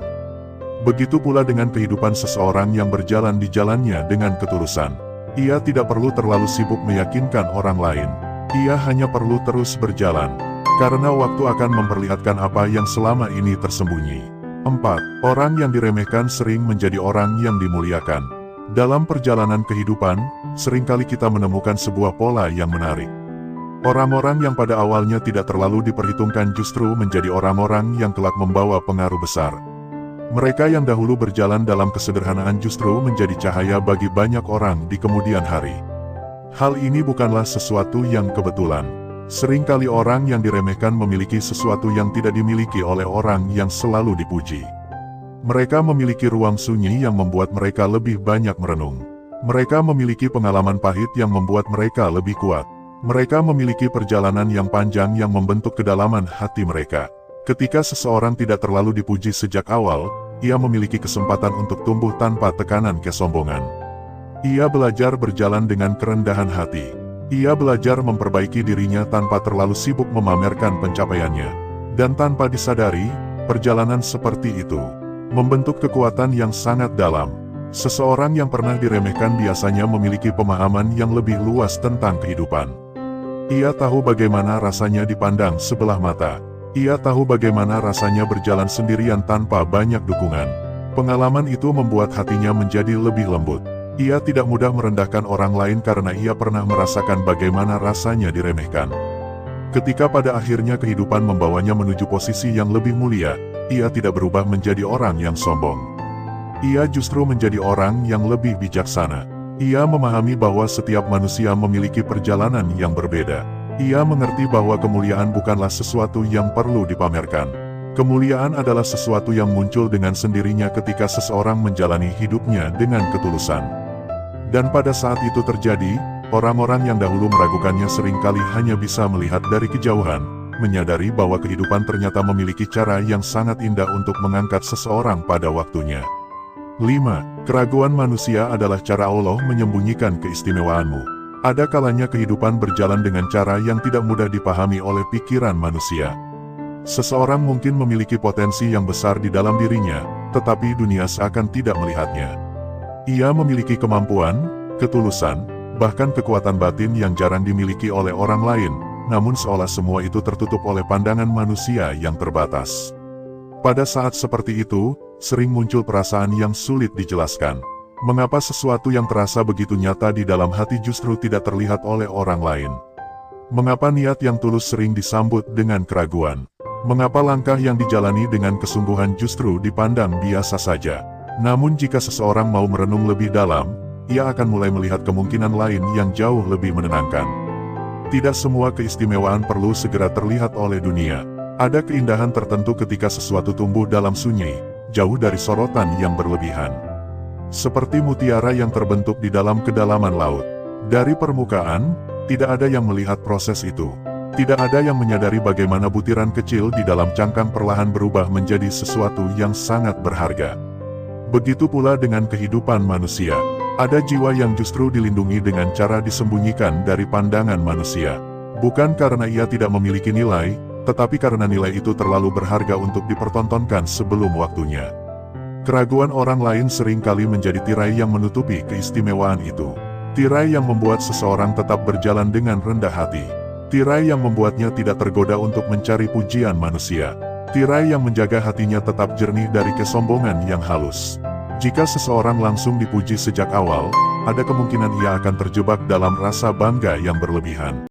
A: Begitu pula dengan kehidupan seseorang yang berjalan di jalannya dengan ketulusan. Ia tidak perlu terlalu sibuk meyakinkan orang lain. Ia hanya perlu terus berjalan. Karena waktu akan memperlihatkan apa yang selama ini tersembunyi. 4. Orang yang diremehkan sering menjadi orang yang dimuliakan. Dalam perjalanan kehidupan, seringkali kita menemukan sebuah pola yang menarik. Orang-orang yang pada awalnya tidak terlalu diperhitungkan justru menjadi orang-orang yang kelak membawa pengaruh besar. Mereka yang dahulu berjalan dalam kesederhanaan justru menjadi cahaya bagi banyak orang di kemudian hari. Hal ini bukanlah sesuatu yang kebetulan. Seringkali orang yang diremehkan memiliki sesuatu yang tidak dimiliki oleh orang yang selalu dipuji. Mereka memiliki ruang sunyi yang membuat mereka lebih banyak merenung. Mereka memiliki pengalaman pahit yang membuat mereka lebih kuat. Mereka memiliki perjalanan yang panjang yang membentuk kedalaman hati mereka. Ketika seseorang tidak terlalu dipuji sejak awal, ia memiliki kesempatan untuk tumbuh tanpa tekanan kesombongan. Ia belajar berjalan dengan kerendahan hati. Ia belajar memperbaiki dirinya tanpa terlalu sibuk memamerkan pencapaiannya. Dan tanpa disadari, perjalanan seperti itu membentuk kekuatan yang sangat dalam. Seseorang yang pernah diremehkan biasanya memiliki pemahaman yang lebih luas tentang kehidupan. Ia tahu bagaimana rasanya dipandang sebelah mata. Ia tahu bagaimana rasanya berjalan sendirian tanpa banyak dukungan. Pengalaman itu membuat hatinya menjadi lebih lembut. Ia tidak mudah merendahkan orang lain karena ia pernah merasakan bagaimana rasanya diremehkan. Ketika pada akhirnya kehidupan membawanya menuju posisi yang lebih mulia, ia tidak berubah menjadi orang yang sombong. Ia justru menjadi orang yang lebih bijaksana. Ia memahami bahwa setiap manusia memiliki perjalanan yang berbeda. Ia mengerti bahwa kemuliaan bukanlah sesuatu yang perlu dipamerkan. Kemuliaan adalah sesuatu yang muncul dengan sendirinya ketika seseorang menjalani hidupnya dengan ketulusan. Dan pada saat itu terjadi, orang-orang yang dahulu meragukannya seringkali hanya bisa melihat dari kejauhan, menyadari bahwa kehidupan ternyata memiliki cara yang sangat indah untuk mengangkat seseorang pada waktunya. 5. Keraguan manusia adalah cara Allah menyembunyikan keistimewaanmu. Ada kalanya kehidupan berjalan dengan cara yang tidak mudah dipahami oleh pikiran manusia. Seseorang mungkin memiliki potensi yang besar di dalam dirinya, tetapi dunia seakan tidak melihatnya. Ia memiliki kemampuan, ketulusan, bahkan kekuatan batin yang jarang dimiliki oleh orang lain, namun seolah semua itu tertutup oleh pandangan manusia yang terbatas. Pada saat seperti itu, sering muncul perasaan yang sulit dijelaskan. Mengapa sesuatu yang terasa begitu nyata di dalam hati justru tidak terlihat oleh orang lain? Mengapa niat yang tulus sering disambut dengan keraguan? Mengapa langkah yang dijalani dengan kesungguhan justru dipandang biasa saja? Namun jika seseorang mau merenung lebih dalam, ia akan mulai melihat kemungkinan lain yang jauh lebih menenangkan. Tidak semua keistimewaan perlu segera terlihat oleh dunia. Ada keindahan tertentu ketika sesuatu tumbuh dalam sunyi, jauh dari sorotan yang berlebihan. Seperti mutiara yang terbentuk di dalam kedalaman laut. Dari permukaan, tidak ada yang melihat proses itu. Tidak ada yang menyadari bagaimana butiran kecil di dalam cangkang perlahan berubah menjadi sesuatu yang sangat berharga. Begitu pula dengan kehidupan manusia. Ada jiwa yang justru dilindungi dengan cara disembunyikan dari pandangan manusia. Bukan karena ia tidak memiliki nilai, tetapi karena nilai itu terlalu berharga untuk dipertontonkan sebelum waktunya. Keraguan orang lain seringkali menjadi tirai yang menutupi keistimewaan itu. Tirai yang membuat seseorang tetap berjalan dengan rendah hati. Tirai yang membuatnya tidak tergoda untuk mencari pujian manusia. Tirai yang menjaga hatinya tetap jernih dari kesombongan yang halus. Jika seseorang langsung dipuji sejak awal, ada kemungkinan ia akan terjebak dalam rasa bangga yang berlebihan.